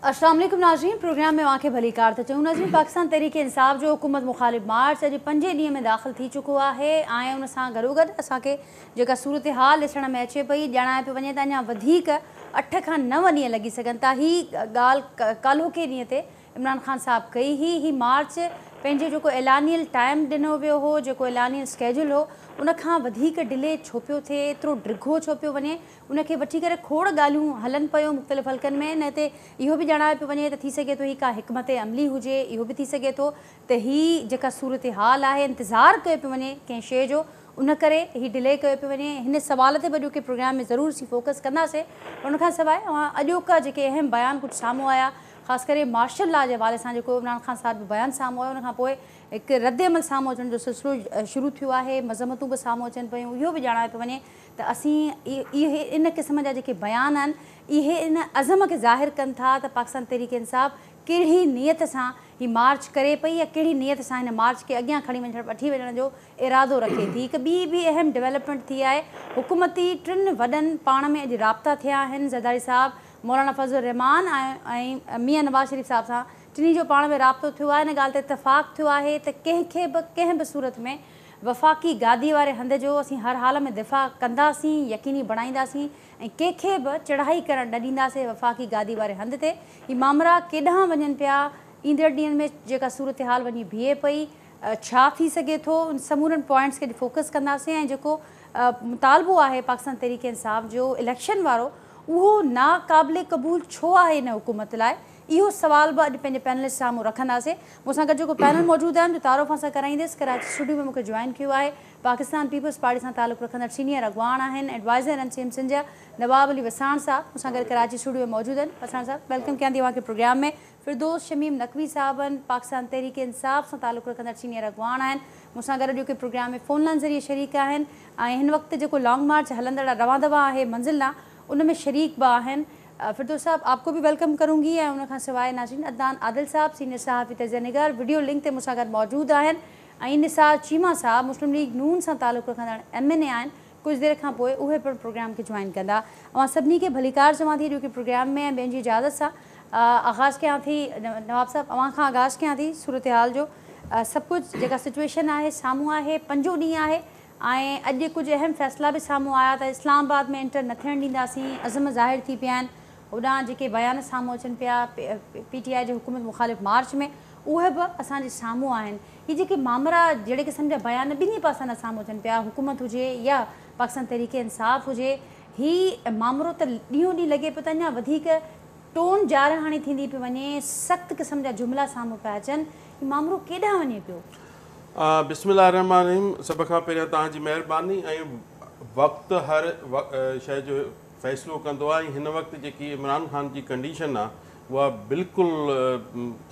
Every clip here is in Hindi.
अस्सलाम वालेकुम नाज़रीन, प्रोग्राम में वाक़े भली कार त चऊं। नाज़रीन, पाकिस्तान तहरीक इंसाफ़ जो हुकूमत मुखालिफ़ मार्च अॼु 5 ॾींहं में दाख़िल थी चुको आहे ऐं उन सां गॾोगॾु असांखे जेका सूरत हाल ॾिसण में अचे पई, ॼाणाए पियो वञे त अञा वधीक 8 खां 9 ॾींहं लॻी सघनि था। हीअ ॻाल्हि काल्होके ॾींहं ते इमरान ख़ान साहब कई ही मार्च पंहिंजो जेको एलानियल टाइम ॾिनो वियो हो, जेको एलानियल स्केड्यूल हो, उन खां वधीक डिले छो पियो थिए, एतिरो डिघो छो पियो वञे, उनखे वठी करे खोड़ ॻाल्हियूं हलनि पियूं मुख़्तलिफ़ हल्कनि में। न हिते इहो बि ॼाणायो पियो वञे त थी सघे थो ही का हिकमत अमली हुजे, इहो बि थी सघे थो त ही जेका सूरत हाल आहे इंतज़ारु कयो पियो वञे कंहिं शइ जो, उन करे ही डिले कयो पियो वञे। हिन सवाल ते अॼोके प्रोग्राम में ज़रूरु असीं फोकस कंदासीं। उनखां सवाइ अॼोका जेके अहम बयान कुझु साम्हूं आया, ख़ासि करे मार्शल लॉ जे हवाले सां जेको इमरान ख़ान साहब जो बयानु साम्हूं आयो, उनखां पोइ हिकु रद्द अमल साम्हूं अचण जो सिलसिलो शुरू थियो आहे, मज़मतूं बि साम्हूं अचनि पियूं। इहो बि ॼाणायो पियो वञे त असीं इहे इन क़िस्म जा जेके बयान आहिनि, इहे इन अज़म खे ज़ाहिर कनि था त पाकिस्तान तहरीक इंसाफ़ कहिड़ी नियत सां ही मार्च करे पई या कहिड़ी नियत सां हिन मार्च खे अॻियां वठी वञण जो इरादो रखे थी। हिकु ॿी बि अहम डेवलपमेंट थी आहे, हुकूमती 3 वॾनि पाण में अॼु राब्ता थिया आहिनि। ज़रदारी साहब, मौलाना फज़लुर रहमान ऐं मियां नवाज़ शरीफ़ साहब सां टिनी जो पाण में राब्तो थियो आहे। इन ॻाल्हि ते इतफ़ाक़ थियो आहे त कंहिं बि सूरत में वफ़ाक़ी गादी वारे हंध जो असीं हर हाल में दिफ़ा कंदासीं, यकीनी बणाईंदासीं ऐं कंहिंखे बि चढ़ाई करणु न ॾींदासीं वफ़ाक़ी गादी वारे हंध ते। ही मामला केॾांहुं वञनि पिया, ईंदड़ ॾींहंनि में जेका सूरत हाल वञी बीहे पई, छा थी सघे थो, उन समूरनि पॉइंट्स खे फोकस कंदासीं। ऐं जेको मुतालबो आहे पाकिस्तान तहरीक इंसाफ़ जो इलेक्शन वारो, उहो नाक़ाबिले क़बूल छो आहे हिन हुकूमत लाइ, इहो सवाल बि अॼु पंहिंजे पैनलिस्ट साम्हूं रखंदासीं। मूंसां गॾु जेको पैनल मौजूदु आहिनि, जो तारुफ़ सां कराईंदसि, कराची स्टूडियो में मूंखे जॉइन कयो आहे पाकिस्तान पीपल्स पार्टी सां तालुक़ु रखंदड़ सीनियर अॻवान आहिनि, एडवाइज़र आहिनि सीएम सिंधिया नवाब अली वसाण साहब, मूंसां गॾु कराची स्टूडियो में मौजूदु आहिनि। वसाण साहब, वेलकम कयां थी तव्हांखे प्रोग्राम में। फिरदौस शमीम नक़वी साहब आहिनि, पाकिस्तान तहरीक इंसाफ़ सां तालुक़ु रखंदड़ सीनियर अॻवान आहिनि, मूंसां गॾु अॼोके प्रोग्राम में फ़ोन लाइन ज़रिए शरीक आहिनि। ऐं हिन वक़्तु जेको लॉन्ग मार्च हलंदड़ रवां दवा आहे मंज़िल ना, उन में शरीक बि आहिनि। फिरदौस साहब, आपको भी वेलकम करूँगी। ऐं उनखां सवाइ नाज़रीन, अदनान आदिल साहब, सीनियर सहाफ़ी तजिया निगार, वीडियो लिंक ते मूंसां गॾु मौजूदु आहिनि। ऐं निसार चीमा साहब, मुस्लिम लीग नून सां तालुक़ु रखंदड़ MNA आहिनि, कुझु देरि खां पोइ उहे पिणु प्रोग्राम खे जॉइन कंदा। मां सभिनी खे भलीकार चवां थी अॼोके प्रोग्राम में। ऐं ॿियनि जी इजाज़त सां आगाज़ कयां थी। नवाब साहब, अव्हां खां आगाज़ कयां थी सूरत हाल जो। सभु कुझु जेका सिचुएशन आहे साम्हूं आहे, 5 ॾींहं आहे ऐं अॼु कुझु अहम फ़ैसिला बि साम्हूं आया त इस्लामाबाद में एंटर न थियणु ॾींदासीं, अज़म ज़ाहिर थी पिया आहिनि। होॾां जेके बयान साम्हूं अचनि पिया PTI जे हुकूमत मुखालिफ़ मार्च में, उहे बि असांजे साम्हूं आहिनि। हीअ जेके मामला जहिड़े क़िस्म जा बयान ॿिन्ही पासनि साम्हूं अचनि पिया, हुकूमत हुजे या पाकिस्तान तहरीक इंसाफ़ हुजे, हीअ मामिलो त ॾींहों ॾींहुं लॻे पियो त अञा वधीक टोन ॼारहाणी थींदी पई वञे, सख़्तु क़िस्म जा जुमिला साम्हूं पिया अचनि। हीअ मामिलो केॾांहुं वञे पियो? बिस्मिल्लाह रहमान रहीम। सभ खां पहिरियों तव्हांजी महिरबानी। ऐं वक़्तु हर शइ जो फ़ैसिलो कंदो आहे। हिन वक़्तु जेकी इमरान ख़ान जी कंडीशन आहे, उहा बिल्कुलु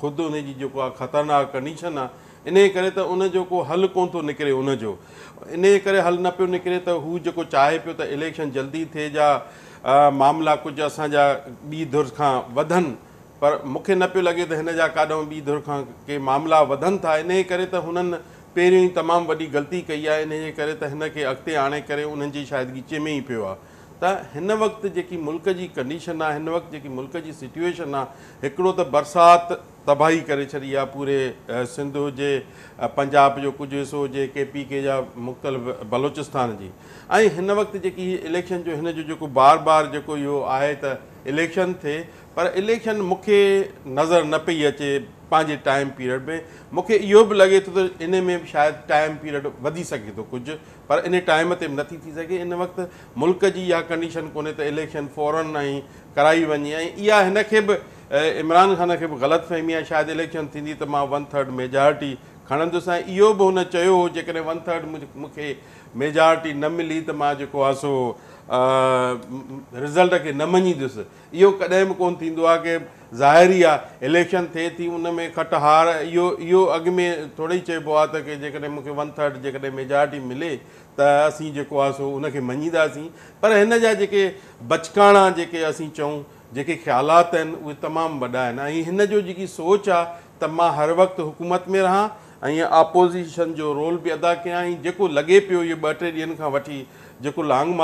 ख़ुदि उनजी जेको आहे ख़तरनाक कंडीशन आहे। इन करे त उनजो को हल कोन थो निकिरे। उनजो इन करे हल न पियो निकिरे त हू जेको चाहे पियो त इलेक्शन जल्दी थिए, जा मामला कुझु असांजा ॿी धुर खां वधनि, पर मूंखे न पियो लॻे त हिन जा काॾों ॿी धुर खां के मामला वधनि था। इन करे त हुननि पहिरियों ई तमामु वॾी ग़लती कई आहे। इन जे करे त हिन खे अॻिते आणे करे उन्हनि जी शाइदगी चिमे ई पियो आहे। त हिन वक़्तु जेकी मुल्क जी कंडीशन आहे, हिन वक़्तु जेकी मुल्क जी सिचुएशन आहे, हिकिड़ो त बरसाति तबाही करे छॾी आहे पूरे सिंध हुजे, पंजाब जो कुझु हिसो हुजे, KPK जा मुख़्तलिफ़ बलोचिस्तान जी। ऐं हिन वक़्तु जेकी इलेक्शन जो हिन जो जेको बार जेको इहो आहे त इलेक्शन थिए, पर इलेक्शन मूंखे नज़र न पई अचे पंहिंजे टाइम पीरियड में। मूंखे इहो बि लॻे थो त इन में बि शायदि टाइम पीरियड वधी सघे थो कुझु, पर इन टाइम ते बि नथी थी सघे। इन वक़्तु मुल्क जी इहा कंडीशन कोन्हे त इलेक्शन फ़ौरन ऐं कराई वञे। ऐं इहा हिनखे बि इमरान ख़ान खे बि ग़लतफ़हमी आहे, शायदि इलेक्शन थींदी त मां 1/3 मेजॉरिटी खणंदुसि। ऐं इहो बि हुन चयो हो, जेकॾहिं 1/3 मूंखे मेजॉरिटी न मिली त मां जेको आहे सो रिज़ल्ट खे न मञींदुसि। इहो कॾहिं बि कोन थींदो आहे की ज़ाहिरी आहे इलेक्शन थिए थी, उन में खट हार, इहो अॻु में थोरी चइबो आहे त की जेकॾहिं मूंखे 1/3 जेकॾहिं मेजॉरिटी मिले त असीं जेको आहे सो उनखे मञींदासीं। पर हिन जा जेके बचकाणा जेके असीं चऊं, जेके ख़्यालात आहिनि, उहे तमामु वॾा आहिनि। ऐं हिन जो जेकी सोच आहे त मां हर वक़्तु हुकूमत में रहां ऐं अपोज़िशन जो रोल बि अदा कयां। ऐं जेको लॻे पियो इहो 2-3 ॾींहंनि खां वठी जेको लॉन्ग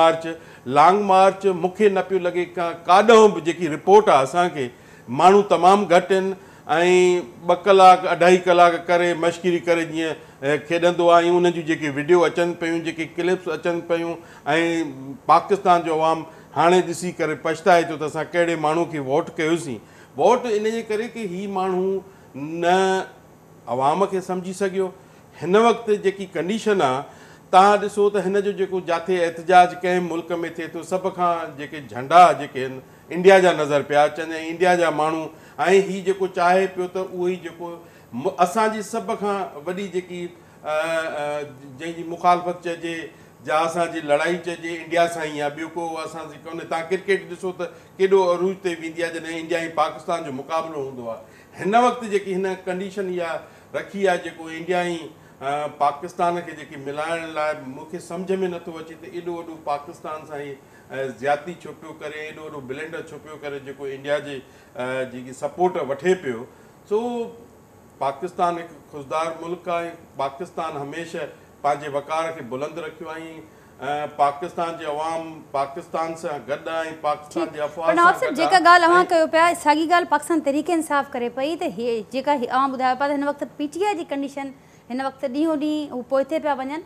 मार्च मूंखे न पियो लॻे काॾों बि जेकी रिपोर्ट आहे असांखे माण्हू तमामु घटि आहिनि ऐं 2 कलाक 2.5 कलाक करे मश्किरी करे जीअं खेॾंदो आहे ऐं उन जूं जेके वीडियो अचनि पियूं, जेके क्लिप्स अचनि पियूं ऐं पाकिस्तान जो अवाम हाणे ॾिसी करे पछताए थो त असां कहिड़े माण्हू खे वोट कयोसीं। वोट इन जे करे कि हीउ माण्हू न अवाम खे सम्झी सघियो। हिन वक़्तु जेकी कंडीशन आहे, तव्हां ॾिसो त हिन जो जेको जिथे एहतजाज कंहिं मुल्क में थिए थो, सभ खां जेके झंडा जेके आहिनि इंडिया जा नज़र पिया अचनि ऐं इंडिया जा माण्हू, ऐं हीउ जेको चाहे पियो त उहो ई जेको असांजी सभ खां वॾी जेकी जंहिंजी मुखालफ़त चइजे जा असांजी लड़ाई चइजे इंडिया सां ई आहे, ॿियो को असांजी कोन्हे। तव्हां क्रिकेट ॾिसो त केॾो अरूज ते वेंदी आहे जॾहिं इंडिया ऐं पाकिस्तान जो मुक़ाबिलो हूंदो आहे। हिन वक़्तु जेकी हिन कंडीशन इहा रखी आहे, जेको इंडिया ऐं पाकिस्तान खे जेकी मिलाइण लाइ मूंखे सम्झ में नथो अचे त एॾो वॾो पाकिस्तान सां ई ज़्यादती छो पियो करे, एॾो वॾो ब्लेंडर छो पियो करे जेको इंडिया जे जेकी सपोर्ट वठे पियो। सो पाकिस्तान हिकु ख़ुशदार मुल्क आहे। पाकिस्तान हमेशह पंहिंजे वक़ार खे बुलंद रखियो ऐं पाकिस्तान जे अवाम पाकिस्तान सां गॾु आहे, पाकिस्तान जे अफ़वाह सां गॾु आहे। जेका ॻाल्हि अव्हां कयो पिया, साॻी ॻाल्हि पाकिस्तान तहरीक इंसाफ़ करे पई त हे जेका अव्हां ॿुधायो पिया त हिन वक़्तु PTI जी कंडीशन हिन वक़्तु ॾींहों ॾींहुं हू पोइते पिया वञनि।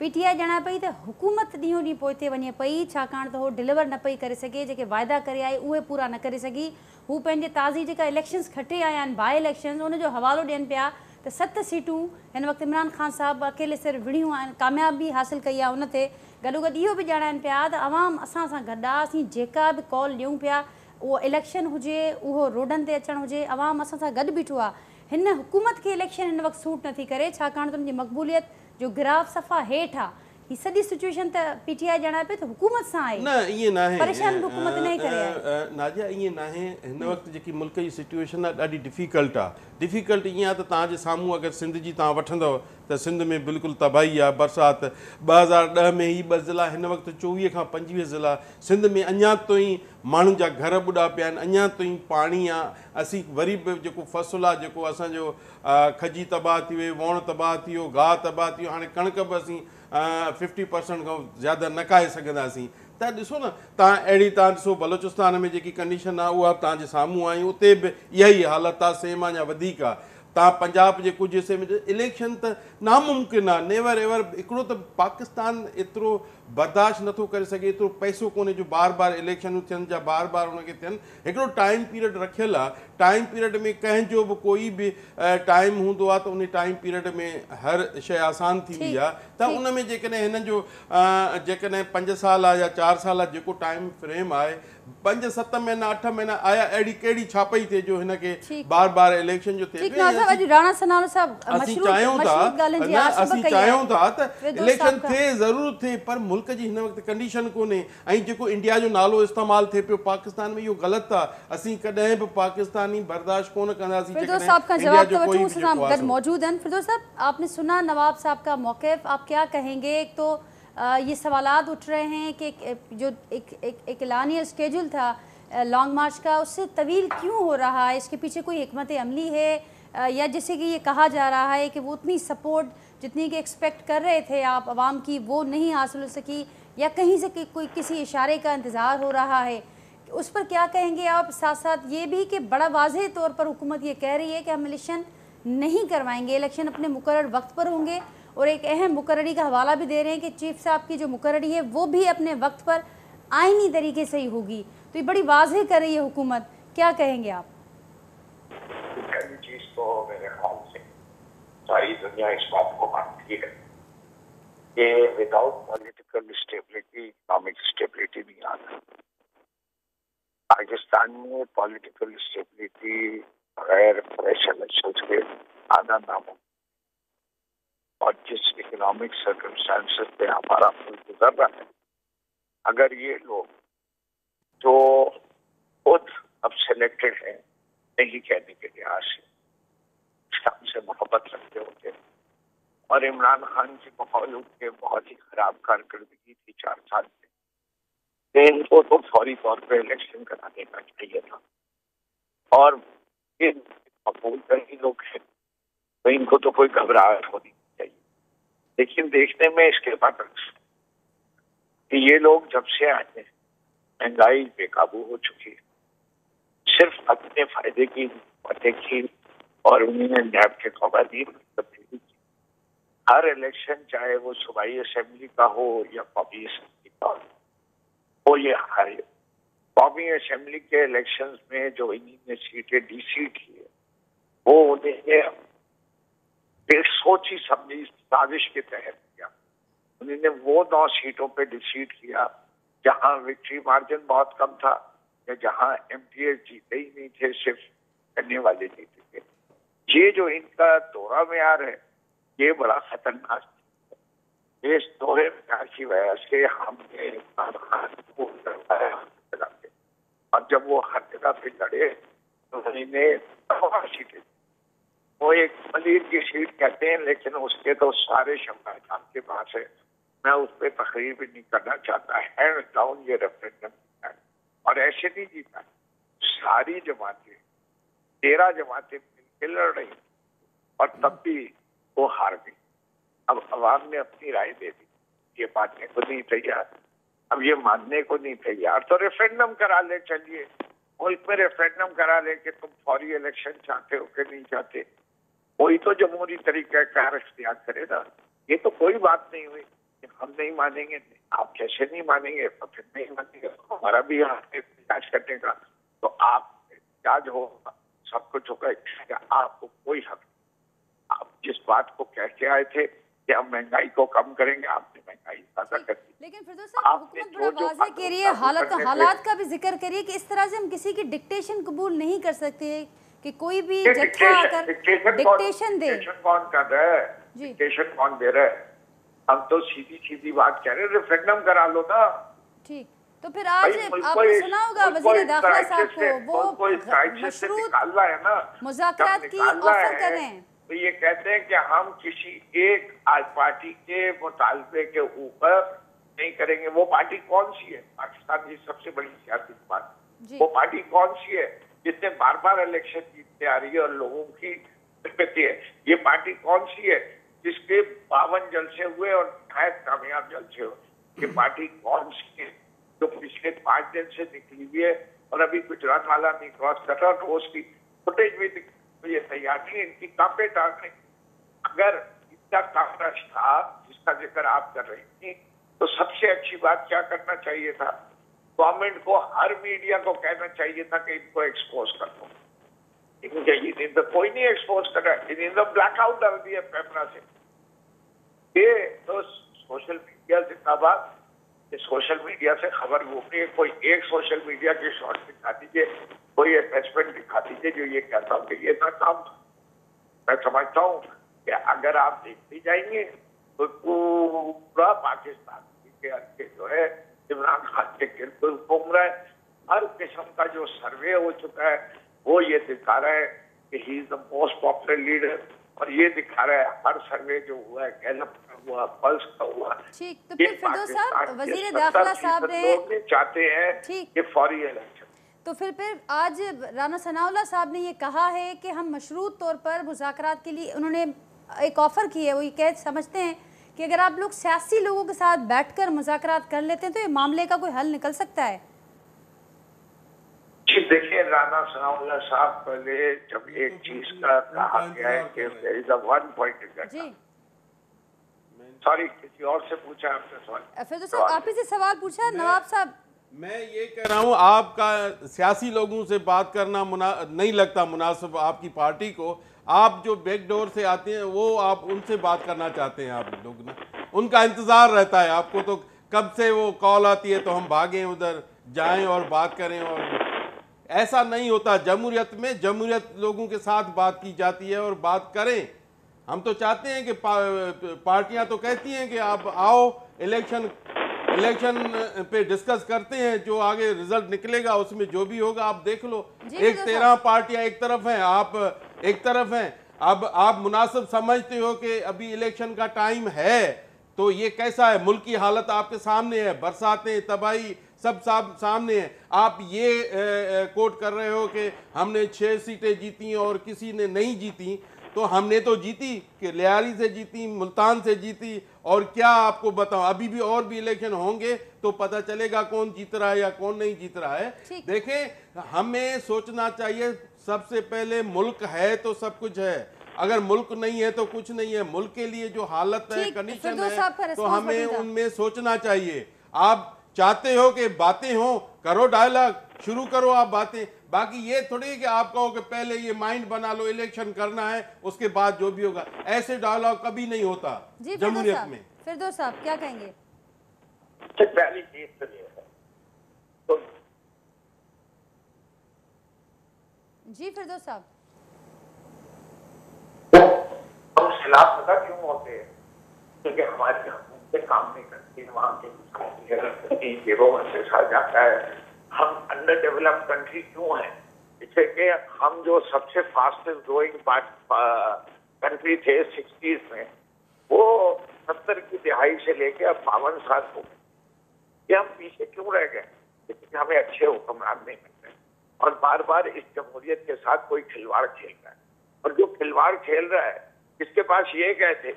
PTI ॼाणे पई त हुकूमत ॾींहों ॾींहुं पोइते वञे पई, छाकाणि त उहो डिलीवर न पई करे सघे, जेके वाइदा करे आई उहे पूरा न करे सघी। हू पंहिंजे ताज़ी जेका इलेक्शन्स खटे आया आहिनि, बाई इलेक्शन्स, उनजो हवालो ॾियनि पिया त 7 सीटूं हिन वक़्तु इमरान ख़ान साहिबु अकेले सिर्फ़ु विढ़ियूं आहिनि, कामयाबी हासिलु कई आहे उन ते। गॾोगॾु इहो बि ॼाणाइनि पिया त अवाम असां सां गॾु आहे, असीं जेका बि कॉल ॾियूं पिया, उहो इलेक्शन हुजे, उहो रोडनि ते अचणु हुजे, अवाम असां सां गॾु बीठो आहे। हिन हुकूमत खे इलेक्शन हिन वक़्तु सूट नथी करे, छाकाणि त हुनजी मक़बूलियत जो ग्राफ सफ़ा हेठि आहे। ही सॼी सिचुएशन त PTI ॼाणे पई त हुकूमत सां आहे, न ईअं नाहे, परेशान हुकूमत न ई करे आहे। नाज़िया ईअं नाहे। हिन वक़्तु जेकी मुल्क जी सिचुएशन आहे ॾाढी डिफ़िकल्ट आहे। डिफ़िकल्ट ईअं आहे त तव्हांजे साम्हूं अगरि सिंध जी तव्हां वठंदव त सिंध में बिल्कुलु तबाही आहे। बरसाति 2010 में ई 2 ज़िला, हिन वक़्तु 24 खां 25 ज़िला। सिंध में अञा ताईं माण्हुनि जा घर ॿुॾा पिया आहिनि, अञा ताईं पाणी आहे। असीं वरी बि जेको फ़सुलु आहे, जेको असांजो खजी तबाह थी वई, वण तबाह थी वियो, गाह तबाह थी वियो, हाणे कणिक बि असीं 50% खां ज़्यादा न खाए सघंदासीं। त ॾिसो न तव्हां अहिड़ी, तव्हां ॾिसो बलोचिस्तान में जेकी कंडीशन आहे उहा तव्हांजे साम्हूं आहे, उते बि इहा ई हालत आहे, सेम आहे या वधीक आहे। तव्हां पंजाब जे कुझु हिसे में इलेक्शन त नामुमकिन आहे, नेवर एवर। हिकिड़ो त पाकिस्तान एतिरो बर्दाश्त नथो करे सघे, एतिरो पैसो कोन्हे जो बार बार इलेक्शनूं थियनि, जा बार बार उनखे थियनि। हिकिड़ो टाइम पीरियड रखियलु आहे, टाइम पीरियड में कंहिंजो बि कोई बि टाइम हूंदो आहे त उन टाइम पीरियड में हर शइ आसान थींदी आहे। त उन में जेकॾहिं हिननि जो जेकॾहिं 5 साल आहे या 4 साल आहे, जेको टाइम फ्रेम आहे, 5, 7 महीना 8 महीना आया, अहिड़ी कहिड़ी छापई थिए जो हिनखे बार बार इलेक्शन जो थिए। असीं चाहियूं था त इलेक्शन थिए, ज़रूरु थिए, पर मुल्क जी हिन वक़्तु कंडीशन कोन्हे। ऐं जेको इंडिया जो नालो इस्तेमालु थिए पियो पाकिस्तान में, इहो ग़लति आहे। असीं कॾहिं बि पाकिस्तानी बर्दाश्त कोन कंदासीं। मौजूद हैं फिरदौस साहब, आपने सुना नवाब साहब का मौक़िफ़, आप क्या कहेंगे? एक तो ये सवालात उठ रहे हैं कि जो एक एलानिया स्केड्यूल था लॉन्ग मार्च का, उससे तवील क्यों हो रहा है? इसके पीछे कोई हिकमत अमली है या जैसे कि ये कहा जा रहा है कि वो उतनी सपोर्ट जितनी कि एक्सपेक्ट कर रहे थे आप आवाम की, वो नहीं हासिल हो सकी, या कहीं से कोई किसी इशारे का इंतज़ार हो रहा है? उस पर क्या कहेंगे आप? साथ साथ ये भी कि बड़ा वाज़ेह तौर पर हुकूमत ये कह रही है कि हम इलेक्शन नहीं करवाएंगे, इलेक्शन अपने मुकर्रर वक्त पर होंगे, और एक अहम मुकर्ररी का हवाला भी दे रहे हैं कि चीफ साहब की जो मुकर्ररी है वो भी अपने वक्त पर आईनी तरीके से ही होगी। तो ये बड़ी वाज़ेह कर रही है हुकूमत, क्या कहेंगे आप? पहली चीज तो मेरे ख्याल से सारी दुनिया इस बात को मानती है कि without political stability economic stability नहीं आता। पाकिस्तान में पॉलिटिकल स्टेबिलिटी बगैर फ्रेश इलेक्शंस के आना नामुमकिन, और जिस इकोनॉमिक सर्कमस्टांसेस पे हमारा मुल्क गुजर रहा है, अगर ये लोग जो खुद अब सिलेक्टेड है नहीं कहने के लिहाज से इस्लाम से मोहब्बत रखते होते और इमरान खान की माहौल के बहुत ही खराब कारकर्दगी थी 4 साल में, तो इनको तो फौरी तौर पर इलेक्शन करा देना चाहिए था। और ये मकबूल करने लोग हैं तो इनको तो कोई घबराहट होनी चाहिए। लेकिन देखने में इसके बाद कि ये लोग जब से आए हैं महंगाई बेकाबू हो चुकी है। सिर्फ अपने फायदे की बातें की और उन्होंने नैब के कवानीन में तब्दीली की। हर इलेक्शन, चाहे वो सूबाई असेंबली का हो या कौमी असेंबली का हो, वो ये हारे। कौमी असेंबली के इलेक्शंस में जो इन्होंने सीटें डिसीट की है, वो उन्हें एक सोची समझी साजिश के तहत किया। उन्होंने वो 9 सीटों पे डिसीट किया जहां विक्ट्री मार्जिन बहुत कम था या जहां एमपीएस जीते ही नहीं थे, सिर्फ करने वाले जीते थे। ये जो इनका दौरा म्यार है, ये बड़ा खतरनाक है। इस दौरे म्यार की वजह से हमने और जब वो हर जगह पे लड़े तो उन्होंने सीटें, वो एक मलिर की सीट कहते हैं, लेकिन उसके तो सारे शमला खान के पास है। मैं उस पर तकरीर भी नहीं करना चाहता। हैंड डाउन ये रेफरेंडम है और ऐसे नहीं जीता। सारी जमातें 13 जमातें मिलकर लड़ रही और तब भी वो हार गई। अब अवाम ने अपनी राय दे दी, ये मानने को नहीं तैयार। अब ये मानने को नहीं तैयार तो रेफरेंडम करा ले। चलिए मुल्क में रेफरेंडम करा ले कि तुम फौरी इलेक्शन चाहते हो कि नहीं चाहते। कोई तो जमहूरी तरीका कार इख्तियार करे ना। ये तो कोई बात नहीं हुई कि हम नहीं मानेंगे। आप कैसे नहीं मानेंगे? तो फिर नहीं मानेंगे, हमारा भी यहाँ इजाज करने का। तो आप इजाज हो, सब कुछ होगा, आपको कोई हक नहीं। आप जिस बात को कह के आए थे कि हम महंगाई को कम करेंगे, आपने महंगाई ज्यादा कर दी। लेकिन फिरदौस साहब, हुकूमत बड़ा वाज़ेह कह रही है, हालात का भी जिक्र करिए कि इस तरह से हम किसी की डिक्टेशन कबूल नहीं कर सकते कि कोई भी जत्था आकर डिक्टेशन दे। कौन कर रहा है? डिक्टेशन कौन दे रहा है? हम तो सीधी सीधी बात कह रहे हैं, रेफरेंडम करा लो ना। ठीक, तो फिर आज आपने सुना होगा वज़ीर दाखिला साहब को वो मशरूत मुज़ाकरात की ऑफर कर रहे हैं। तो ये कहते हैं कि हम किसी एक आज पार्टी के मुतालबे के ऊपर नहीं करेंगे। वो पार्टी कौन सी है? पाकिस्तान की सबसे बड़ी सियासी पार्टी। वो पार्टी कौन सी है जिसने बार बार इलेक्शन जीतते आ रही है और लोगों की है? ये पार्टी कौन सी है जिसके 52 जलसे हुए और नहायत कामयाब जलसे हो? ये पार्टी कौन सी है जो पिछले 5 दिन से निकली हुई है और अभी गुजरात वाला नहीं क्रॉस कर रहा? तो उसकी फुटेज भी ये तैयार नहीं, इनकी कांपे टाक नहीं। अगर इतना कामराज था जिसका जिक्र आप कर रही थी, तो सबसे अच्छी बात क्या करना चाहिए था? गवर्नमेंट को, हर मीडिया को कहना चाहिए था कि इनको एक्सपोज कर दो। इन्हें तो कोई नहीं एक्सपोज कर रहा, इन्हें तो ब्लैकआउट डाल दिया कैमरा से। ये तो सोशल मीडिया जिंदाबाद। सोशल मीडिया से खबर घूमनी है। कोई एक सोशल मीडिया के शॉर्ट दिखा दीजिए, कोई अटैचमेंट दिखा दीजिए जो ये कहता हूँ कि ये ना काम। मैं समझता हूँ कि अगर आप देखते जाएंगे तो पूरा पाकिस्तान के जो है इमरान खान के गिरद घूम रहा है। हर किस्म का जो सर्वे हो चुका है वो ये दिखा रहा है कि he is the most popular leader. और ये दिखा रहा है हर सर्वे जो हुआ है, गैलप का हुआ, पल्स का हुआ। ठीक, तो फिर फिरदौस साहब, वज़ीर दाखिला साहब ने चाहते हैं कि फौरी इलेक्शन। तो फिर आज राना सनाउल्लाह साहब ने ये कहा है कि हम मशरूत तौर पर मुज़ाकरात के लिए, उन्होंने एक ऑफ़र की है। वो ये कह समझते हैं कि अगर आप लोग सियासी लोगों के साथ बैठकर मुज़ाकरात कर लेते हैं तो ये मामले का कोई हल निकल सकता है। जी देखिए, राना सनाउल्लाह साहब पहले जब एक चीज का कहा गया है कि there is a one point agenda. Sorry, किसी और से पूछा आपने सवाल? फिर तो आप ही से सवाल पूछा नवाब साहब। मैं ये कह रहा हूँ, आपका सियासी लोगों से बात करना नहीं लगता मुनासिब आपकी पार्टी को। आप जो बैक डोर से आते हैं वो आप उनसे बात करना चाहते हैं। आप लोग ना उनका इंतज़ार रहता है आपको, तो कब से वो कॉल आती है तो हम भागें उधर जाएं और बात करें। और ऐसा नहीं होता। जमहूरियत में जमहूरियत लोगों के साथ बात की जाती है और बात करें। हम तो चाहते हैं कि पार्टियां तो कहती हैं कि आप आओ, इलेक्शन पे डिस्कस करते हैं, जो आगे रिजल्ट निकलेगा उसमें जो भी होगा आप देख लो। एक 13 पार्टियां एक तरफ हैं, आप एक तरफ हैं। अब आप मुनासिब समझते हो कि अभी इलेक्शन का टाइम है, तो ये कैसा है? मुल्क की हालत आपके सामने है, बरसातें, तबाही सब सामने है। आप ये कोट कर रहे हो कि हमने 6 सीटें जीती और किसी ने नहीं जीती, तो हमने तो जीती कि लियारी से जीती, मुल्तान से जीती, और क्या आपको बताऊं, अभी भी और भी इलेक्शन होंगे तो पता चलेगा कौन जीत रहा है या कौन नहीं जीत रहा है। देखें, हमें सोचना चाहिए सबसे पहले मुल्क है तो सब कुछ है, अगर मुल्क नहीं है तो कुछ नहीं है। मुल्क के लिए जो हालत है, कंडीशन है, तो हमें उनमें सोचना चाहिए। आप चाहते हो कि बातें हो, करो डायलॉग, शुरू करो आप बातें। बाकी ये थोड़ी है कि आप कहो कि पहले ये माइंड बना लो, इलेक्शन करना है, उसके बाद जो भी होगा। ऐसे डायलॉग कभी नहीं होता जमहूरियत में। फिरदौस साहब क्या कहेंगे? पहली चीज तो ये है, तो जी फिरदौस साहब, हम खिलाफ पता क्यों होते हैं? क्योंकि हमारी हुकूमतें काम नहीं करती, वहाँ की जेबों में से खा जाता है। हम अंडर डेवलप्ड कंट्री क्यों है? इससे कि हम जो सबसे फास्टेस्ट ग्रोइंग कंट्री थे 60s में, वो 70 की दिहाई से लेके अब 52 साल हो गए। ये हम पीछे क्यों रह गए? क्योंकि हमें अच्छे हुक्मरान नहीं मिल रहे और बार बार इस जमहूरियत के साथ कोई खिलवाड़ खेल रहा है। और जो खिलवाड़ खेल रहा है, इसके पास ये गए थे,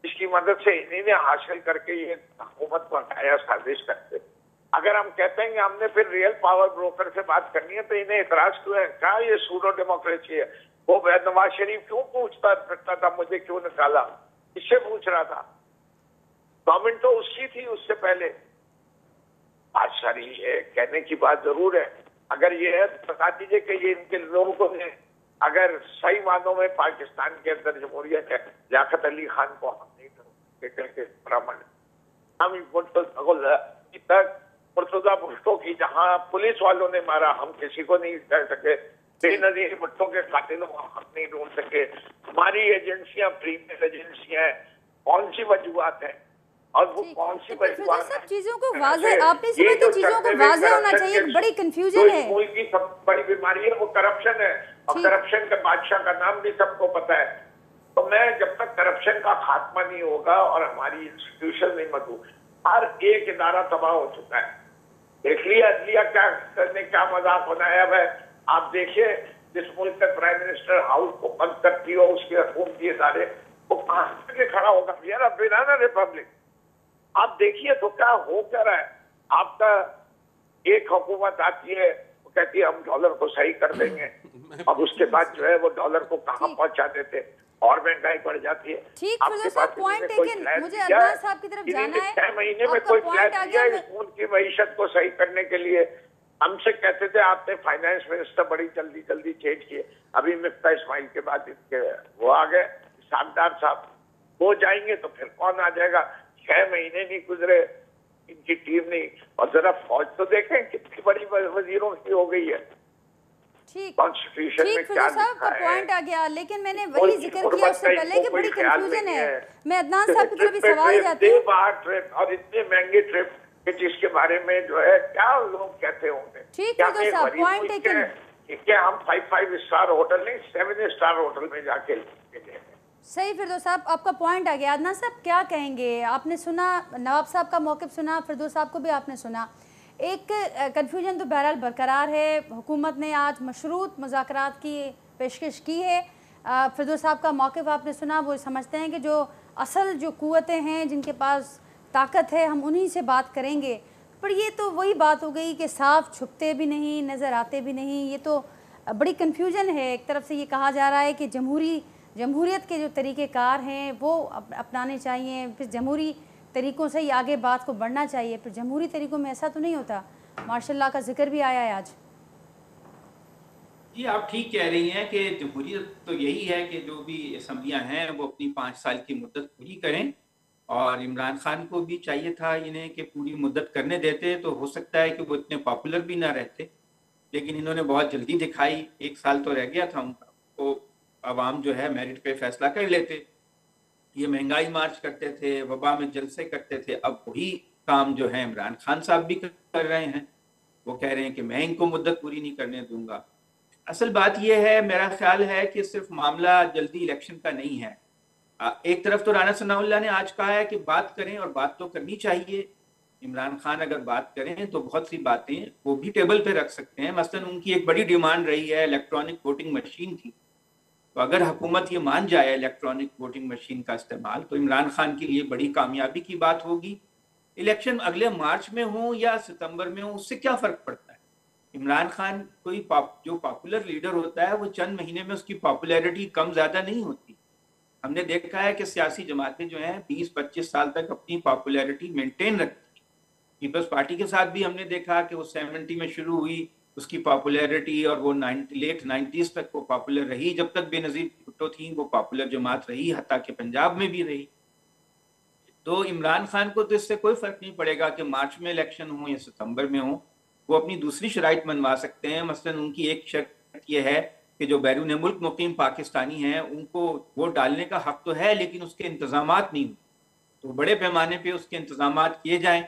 इसकी मदद से इन्हीं ने हासिल करके ये हुकूमत को हटाया, साजिश करते। अगर हम कहते हैं कि हमने फिर रियल पावर ब्रोकर से बात करनी है, तो इन्हें इतराज क्यों है? क्या ये सूडो डेमोक्रेसी है? वो नवाज शरीफ क्यों पूछता फिरता था मुझे क्यों निकाला? इससे पूछ रहा था। गवर्नमेंट तो उसकी थी उससे पहले। बात सारी है, कहने की बात जरूर है। अगर ये है बता दीजिए कि ये इनके लोगों ने अगर सही मानों में पाकिस्तान के अंदर जमहूरियत है, लियाकत अली खान को हम नहीं करेंगे ब्राह्मण, हम तक मुर्तजा भुट्टो की जहां पुलिस वालों ने मारा, हम किसी को नहीं कह सके। बेनजीर भुट्टो के कातिलों को हम नहीं ढूंढ सके। हमारी एजेंसियां प्रीमियर एजेंसियां हैं, कौन सी वजूहत है और वो कौन सी वजूहत है? चीजों को वाज़ेह आपने सुना कि चीजों को वाज़ेह होना चाहिए। बड़ी कंफ्यूजन है। मुल्क की सब बड़ी बीमारी है वो करप्शन है, और करप्शन के बादशाह का नाम भी सबको पता है। तो मैं जब तक करप्शन का खात्मा नहीं होगा और हमारी इंस्टीट्यूशन नहीं मजबूत, हर एक इदारा तबाह हो चुका है। देख लिया अदलिया क्या करने क्या मजाक बनाया है। आप देखिए जिस मुल्क में प्राइम मिनिस्टर हाउस को बंद करती हो उसके हुकूमती इदारे, वो कहां से खड़ा होगा? यार अब बनाना रिपब्लिक। आप देखिए तो क्या हो क्या रहा है। आपका एक हुकूमत आती है, वो कहती है हम डॉलर को सही कर देंगे, और उसके बाद जो है वो डॉलर को कहां पहुंचा देते, और महंगाई बढ़ जाती है। ठीक, फिरदौस साहब पॉइंट टेकन। मुझे अदनान साहब की तरफ जाना है। 6 महीने में कोई प्लान किया इस मुल्क की मईशत को सही करने के लिए? हमसे कहते थे आपने फाइनेंस मिनिस्टर बड़ी जल्दी जल्दी चेंज किए। अभी मिफ्ता इस्माइल के बाद इनके वो आ गए शानदार साहब, वो जाएंगे तो फिर कौन आ जाएगा? 6 महीने नहीं गुजरे, इनकी टीम नहीं। और जरा फौज तो देखें कितनी बड़ी वजीरों की हो गई है। ठीक, कॉन्स्टिट्यूशन में क्या लिखा है? पॉइंट आ गया, लेकिन मैंने वही जिक्र किया उससे पहले कि बड़ी कंफ्यूजन है। मैं अदनान साहब की तरफ भी सवाल जाती हूं। ट्रिप और इतने महंगे ट्रिप कि जिसके बारे में जो है क्या लोग कहते होंगे। ठीक, फिरदौस साहब पॉइंट टेकन। क्या हम 5 स्टार होटल नहीं 7 स्टार होटल में जाके सही। फिरदौस साहब आपका पॉइंट आ गया। अदनान साहब क्या कहेंगे? आपने सुना, नवाब साहब का मौक़िफ़ सुना, फिरदौस साहब को भी आपने सुना। एक कन्फ्यूजन तो बहरहाल बरकरार है। हुकूमत ने आज मशरूत मुज़ाकरात की पेशकश की है। फिरदौस साहब का मौक़िफ़ आपने सुना। वो समझते हैं कि जो असल जो क़ुव्वतें हैं, जिनके पास ताकत है, हम उन्हीं से बात करेंगे। पर ये तो वही बात हो गई कि साफ छुपते भी नहीं, नज़र आते भी नहीं। ये तो बड़ी कन्फ्यूजन है। एक तरफ से ये कहा जा रहा है कि जमहूरियत के जो तरीक़ेकार हैं वो अपनाने चाहिए, फिर जमहूरी तरीक़ों से ही आगे बात को बढ़ना चाहिए। फिर जमहूरी तरीक़ों में ऐसा तो नहीं होता। मार्शल लॉ का जिक्र भी आया है आज। जी आप ठीक कह रही हैं कि जमहूरियत तो यही है कि जो भी असम्बलियाँ हैं वो अपनी 5 साल की मुद्दत पूरी करें, और इमरान खान को भी चाहिए था इन्हें कि पूरी मुद्दत करने देते तो हो सकता है कि वो इतने पॉपुलर भी ना रहते, लेकिन इन्होंने बहुत जल्दी दिखाई। 1 साल तो रह गया था उनका, तो आवाम जो है मेरिट पे फैसला कर लेते। ये महंगाई मार्च करते थे, वबा में जलसे करते थे, अब वही काम जो है इमरान खान साहब भी कर रहे हैं। वो कह रहे हैं कि मैं इनको मुद्दत पूरी नहीं करने दूंगा। असल बात यह है, मेरा ख्याल है कि सिर्फ मामला जल्दी इलेक्शन का नहीं है। एक तरफ तो राना सनाउल्लाह ने आज कहा है कि बात करें, और बात तो करनी चाहिए। इमरान खान अगर बात करें तो बहुत सी बातें वो भी टेबल पे रख सकते हैं। मसलन उनकी एक बड़ी डिमांड रही है इलेक्ट्रॉनिक वोटिंग मशीन की, तो अगर हुकूमत ये मान जाए इलेक्ट्रॉनिक वोटिंग मशीन का इस्तेमाल, तो इमरान खान के लिए बड़ी कामयाबी की बात होगी। इलेक्शन अगले मार्च में हो या सितंबर में हो, उससे क्या फ़र्क पड़ता है। इमरान खान कोई जो पॉपुलर लीडर होता है, वो चंद महीने में उसकी पॉपुलैरिटी कम ज़्यादा नहीं होती। हमने देखा है कि सियासी जमातें जो हैं 20-25 साल तक अपनी पॉपुलैरिटी मेंटेन रखती हैं। पीपल्स पार्टी के साथ भी हमने देखा कि वो 70 में शुरू हुई उसकी पॉपुलैरिटी, और वो लेट 90s तक वो पॉपुलर रही। जब तक बेनज़ीर भुट्टो थी वो पॉपुलर जमात रही, हत्ता कि पंजाब में भी रही। तो इमरान खान को तो इससे कोई फ़र्क नहीं पड़ेगा कि मार्च में इलेक्शन हो या सितंबर में हो, वो अपनी दूसरी शराइत मनवा सकते हैं। मसलन उनकी एक शर्त ये है कि जो बैरून मुल्क मुकीम पाकिस्तानी हैं उनको वोट डालने का हक तो है, लेकिन उसके इंतजामात नहीं, तो बड़े पैमाने पे उसके इंतजामात किए जाएं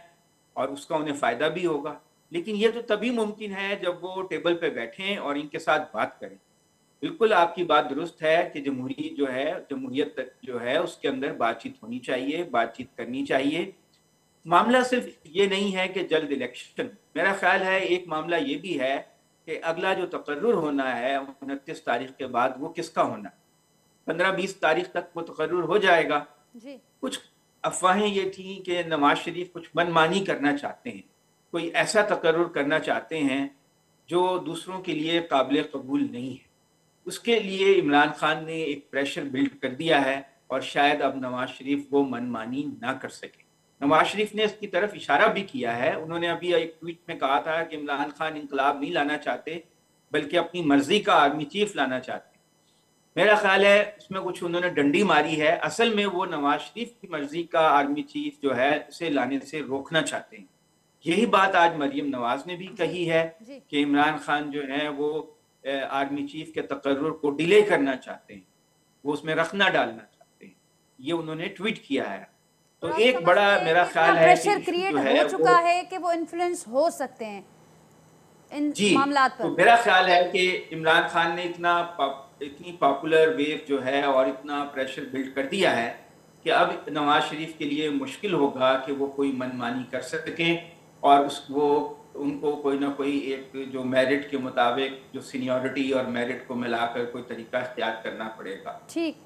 और उसका उन्हें फ़ायदा भी होगा। लेकिन ये तो तभी मुमकिन है जब वो टेबल पे बैठें और इनके साथ बात करें। बिल्कुल आपकी बात दुरुस्त है कि जमहूरियत जो है उसके अंदर बातचीत होनी चाहिए, बातचीत करनी चाहिए। मामला सिर्फ ये नहीं है कि जल्द इलेक्शन, मेरा ख्याल है एक मामला ये भी है कि अगला जो तकर्रुर होना है 29 तारीख के बाद, वो किसका होना। 15-20 तारीख तक वो तकर्रुर हो जाएगा जी। कुछ अफवाहें ये थी कि नवाज शरीफ कुछ मनमानी करना चाहते हैं, कोई ऐसा तकर्रुर करना चाहते हैं जो दूसरों के लिए काबिल कबूल नहीं है। उसके लिए इमरान खान ने एक प्रेशर बिल्ड कर दिया है और शायद अब नवाज शरीफ वो मनमानी ना कर सके। नवाज शरीफ ने इसकी तरफ इशारा भी किया है। उन्होंने अभी एक ट्वीट में कहा था कि इमरान खान इंकलाब नहीं लाना चाहते बल्कि अपनी मर्जी का आर्मी चीफ लाना चाहते। मेरा ख्याल है इसमें कुछ उन्होंने डंडी मारी है। असल में वो नवाज शरीफ की मर्जी का आर्मी चीफ जो है उसे लाने से रोकना चाहते हैं। यही बात आज मरियम नवाज ने भी कही है कि इमरान खान जो है वो आर्मी चीफ के तकर्रुर को डिले करना चाहते हैं, वो उसमें रखना डालना चाहते हैं। ये उन्होंने ट्वीट किया है। तो एक बड़ा मेरा ख्याल है कि प्रेशर क्रिएट हो चुका है कि वो इन्फ्लुएंस हो सकते हैं इन मामलात पर। तो मेरा ख्याल है कि इमरान खान ने इतनी पॉपुलर वेव जो है और इतना प्रेशर बिल्ड कर दिया है कि अब नवाज शरीफ के लिए मुश्किल होगा कि वो कोई मनमानी कर सकें और उनको कोई ना कोई एक जो मेरिट के मुताबिक जो सीनियरिटी और मेरिट को मिलाकर कोई तरीका इख्तियार करना पड़ेगा।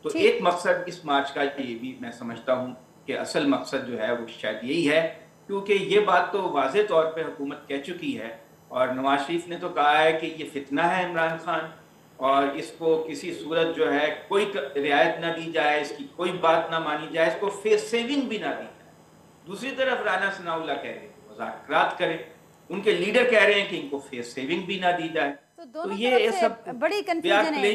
तो एक मकसद इस मार्च का ये भी मैं समझता हूँ कि असल मकसद जो है वो शायद यही है, क्योंकि ये बात तो वाज़े तौर पे हुकूमत कह चुकी है और नवाज शरीफ ने तो कहा है कि ये फितना है इमरान खान और इसको किसी सूरत जो है कोई रियायत ना दी जाए, इसकी कोई बात ना मानी जाए, इसको फेस सेविंग भी ना दी जाए। दूसरी तरफ राना सनाउल्लाह कह रहे हैं मुज़ाकरात करें, उनके लीडर कह रहे हैं कि इनको फेस सेविंग भी ना दी जाए। तो ये सब बड़ी कंफ्यूजन है।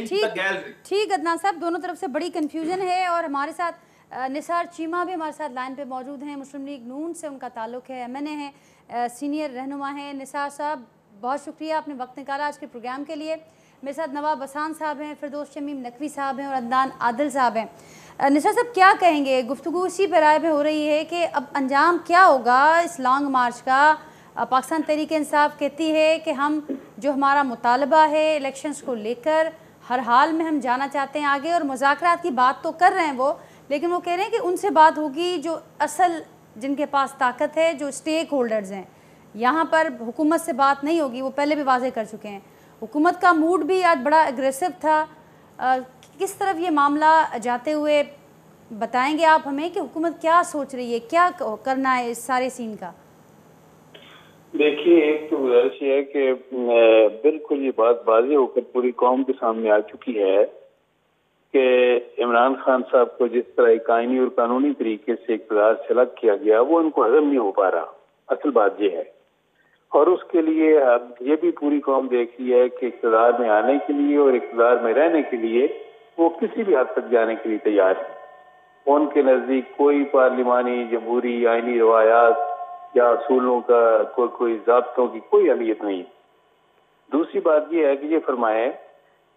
ठीक अदनान साहब, दोनों तरफ से बड़ी कंफ्यूजन है। और हमारे साथ निसार चीमा भी हमारे साथ लाइन पे मौजूद हैं। मुस्लिम लीग नून से उनका ताल्लुक़ है, MNA है, सीनियर रहनुमा हैं। निसार साहब बहुत शुक्रिया, आपने वक्त निकाला आज के प्रोग्राम के लिए। मेरे साथ नवाब हसान साहब हैं, फिरदौस शमीम नकवी साहब हैं और अदनान आदिल साहब हैं। निसार साहब क्या कहेंगे, गुफ्तगू इसी पर राय में हो रही है कि अब अंजाम क्या होगा इस लॉन्ग मार्च का। पाकिस्तान तहरीक इंसाफ कहती है कि हम जो हमारा मुतालबा है इलेक्शंस को लेकर हर हाल में हम जाना चाहते हैं आगे, और मुज़ाकरात की बात तो कर रहे हैं वो, लेकिन वो कह रहे हैं कि उनसे बात होगी जो असल जिनके पास ताकत है, जो स्टेक होल्डर्स हैं। यहाँ पर हुकूमत से बात नहीं होगी, वो पहले भी वाज़े कर चुके हैं। हुकूमत का मूड भी आज बड़ा एग्रेसिव था। किस तरफ ये मामला जाते हुए बताएंगे आप हमें कि हुकूमत क्या सोच रही है, क्या करना है इस सारे सीन का? देखिए, एक तो गुजारिश है कि बिल्कुल ये बात वाज़ेह होकर पूरी कौम के सामने आ चुकी है कि इमरान खान साहब को जिस तरह एक आईनी और कानूनी तरीके से इक़्तिदार से अलग किया गया वो उनको हजम नहीं हो पा रहा। असल बात ये है, और उसके लिए अब ये भी पूरी कौम देख रही है कि इक़्तिदार में आने के लिए और इक़्तिदार में रहने के लिए वो किसी भी हद तक जाने के लिए तैयार है। उनके नज़दीक कोई पार्लिमानी, जमहूरी, आईनी रवायात या असूलों का कोई ज़ाब्तों की कोई अहमियत नहीं। दूसरी बात यह है कि ये फरमाएं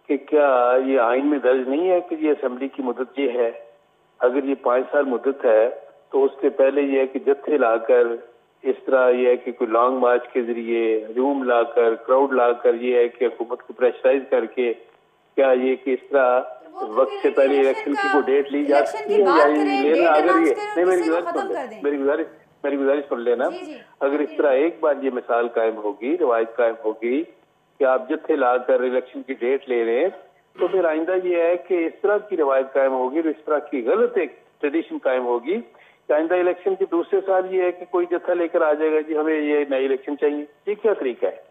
कि क्या ये आइन में दर्ज नहीं है कि ये असेंबली की मुद्दत ये है। अगर ये 5 साल मुद्दत है तो उससे पहले ये है कि जत्थे लाकर, इस तरह यह है कि कोई लॉन्ग मार्च के जरिए हजूम लाकर, क्राउड लाकर, ये है कि हुकूमत को प्रेशराइज करके, क्या ये कि इस तरह वक्त से पहले इलेक्शन की कोई डेट ली जा सकती है या लेना? अगर ये नहीं, मेरी गुजारिश सुन लेना। अगर इस तरह एक बार ये मिसाल कायम होगी, रवायत कायम होगी कि आप जत्थे लाकर इलेक्शन की डेट ले रहे हैं, तो फिर आइंदा ये है कि इस तरह की रिवायत कायम होगी, इस तरह की गलत एक ट्रेडिशन कायम होगी कि आइंदा इलेक्शन के दूसरे साल ये है कि कोई जत्था लेकर आ जाएगा जी हमें ये नई इलेक्शन चाहिए। ये क्या तरीका है?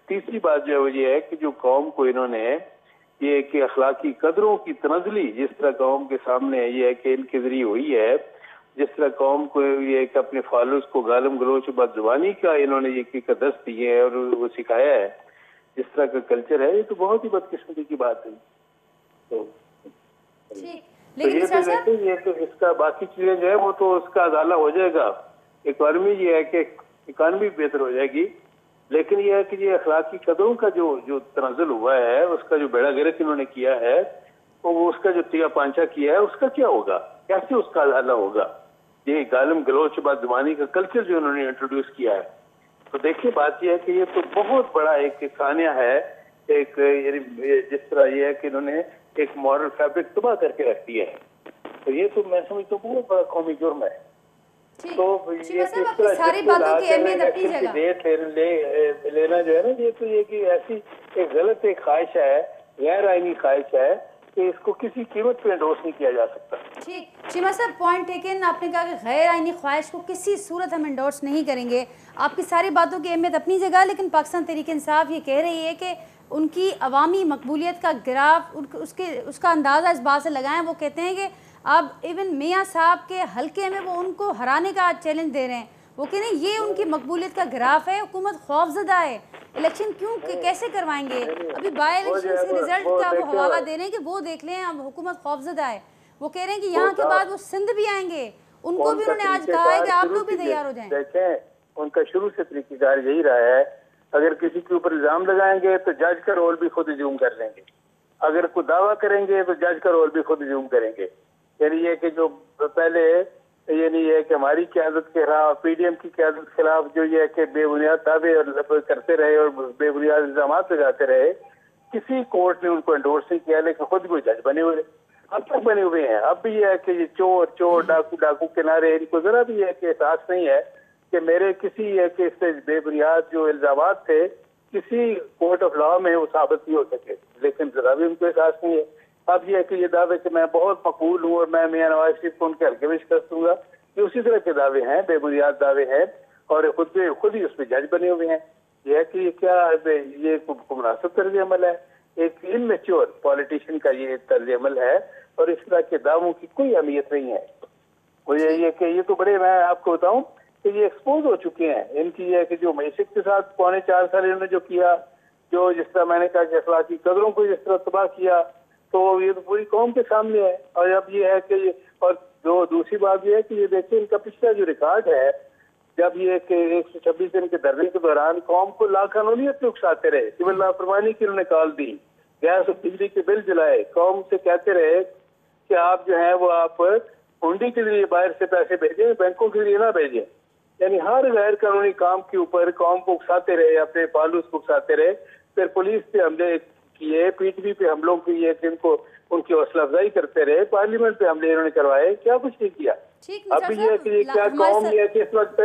तीसरी बात जो है वो ये है कि जो कौम को इन्होंने ये कि अखलाकी कदरों की तनजली जिस तरह कौम के सामने ये है कि इनके जरिए हुई है, जिस तरह कौम को ये कि अपने फॉलोअर्स को गालम गलोच बदजुबानी का इन्होंने ये कि दस्त दिए है और वो सिखाया है, जिस तरह का कल्चर है, ये तो बहुत ही बदकिस्मती की बात है। तो लेकिन ये तो ये तो इसका बाकी चीजें जो है वो तो उसका अदाला हो जाएगा। इकॉनमी ये है कि इकॉनमी बेहतर हो जाएगी, लेकिन ये है कि ये अखलाकी कदरों का जो तनाजुल हुआ है, उसका जो बेड़ा गर्क इन्होंने किया है, तो वो उसका जो तिया पांचा किया है उसका क्या होगा, कैसे उसका अदाला होगा? ये गालम गलोच बदजुबानी का कल्चर जो उन्होंने इंट्रोड्यूस किया है, तो देखिए बात यह है कि ये तो बहुत बड़ा एक खानिया है, एक जिस तरह ये है कि इन्होंने एक मॉरल फैब्रिक तबाह करके रख दिया है, तो ये तो मैं समझता हूँ बहुत बड़ा कौमी जुर्म है। तो ये सारी बातों की अहमियत अपनी जगह लेना जो है ना, ये तो ये कि ऐसी एक गलत एक ख्वाहिश है, गैर आईनी ख्वाहिश है कि इसको किसी कीमत पे एंडोर्स नहीं किया जा सकता। ठीक चीमा साहब, पॉइंट टेकन। आपने कहा कि गैर आईनी ख्वाहिश को किसी सूरत हम एंडोर्स नहीं करेंगे। आपकी सारी बातों की अहमियत अपनी जगह, लेकिन पाकिस्तान तहरीक इंसाफ ये कह रही है कि उनकी अवामी मकबूलियत का ग्राफ उसका अंदाज़ा इस बात से लगाएं। वो कहते हैं कि अब इवन मियाँ साहब के हल्के में वो उनको हराने का चैलेंज दे रहे हैं। वो कह रहे हैं ये उनकी मकबूलियत का ग्राफ है, हुकूमत खौफजदा है, इलेक्शन क्यों कैसे करवाएंगे? अभी बाई इलेक्शन के रिजल्ट का वो हवाला दे रहे हैं कि वो देख लें, अब हुकूमत खौफजदा है। वो कह रहे हैं कि यहाँ के बाद वो सिंध भी आएंगे, उनको भी उन्होंने आज कहा है कि आप लोग भी तैयार हो जाएं। देखें, उनका शुरू से तरीकेकार यही रहा है, अगर किसी के ऊपर इल्जाम लगाएंगे तो जज का रोल भी खुद ज्यूम कर लेंगे, अगर कोई दावा करेंगे तो जज का रोल भी खुद ज्यूम करेंगे। यानी ये कि जो पहले ये नहीं है कि हमारी क़यादत के खिलाफ, पीडीएम की क़यादत के खिलाफ जो ये है कि बेबुनियाद दावे करते रहे और बेबुनियाद इल्जाम लगाते रहे, किसी कोर्ट ने उनको एंडोर्स नहीं किया, लेकिन खुद भी जज बने हुए, अब तक बने हुए हैं। अब भी ये है कि ये चोर डाकू किनारे, इनको जरा भी है कि एहसास नहीं है कि मेरे किसी है कि इससे बेबुनियाद जो इल्जाम थे किसी कोर्ट ऑफ लॉ में वो साबित नहीं हो सके, लेकिन जरा भी उनको एहसास नहीं है। अब ये है कि ये दावे कि मैं बहुत मकबूल हूँ और मैं मियां नवाज शरीफ को उनके हल्के में शिकस्त दूंगा, ये उसी तरह के दावे हैं, बेबुनियाद दावे हैं, और खुद ही उसमें जज बने हुए हैं। ये है कि ये क्या ये मुनासिब तर्ज अमल है, एक इनमेच्योर पॉलिटिशियन का ये तर्ज अमल है, और इस तरह के दावों की कोई अहमियत नहीं है। और ये कि ये तो बड़े, मैं आपको बताऊं कि ये एक्सपोज हो चुके हैं। इनकी ये कि जो मैशियत के साथ 4.25 साल इन्होंने जो किया, जो जिस तरह मैंने कहा कि अखलाकी कदरों को जिस तरह तबाह किया, तो ये तो पूरी कौम के सामने है। और अब ये है कि और जो दूसरी बात ये है कि ये देखिए इनका पिछला जो रिकॉर्ड है, जब ये कि 126 दिन के धरने के दौरान कौम को लाकानूनियत में उकसाते रहे, सिविल लापरवाही की उन्होंने कॉल दी, गैस और बिजली के बिल जलाए, कौम से कहते रहे कि आप जो है वो आप हुंडी के लिए बाहर से पैसे भेजें, बैंकों के लिए ना भेजें। यानी हर गैर कानूनी काम के ऊपर कौम को उकसाते रहे, अपने फालूस को उकसाते रहे। फिर पुलिस पे हमले किए, पीटीवी पे हमलों किए, जिनको उनकी हौसला अफजाई करते रहे, पार्लियामेंट पे हमले इन्होंने करवाए, क्या कुछ नहीं किया। अब ये कि क्या कौम ये कि इस वक्त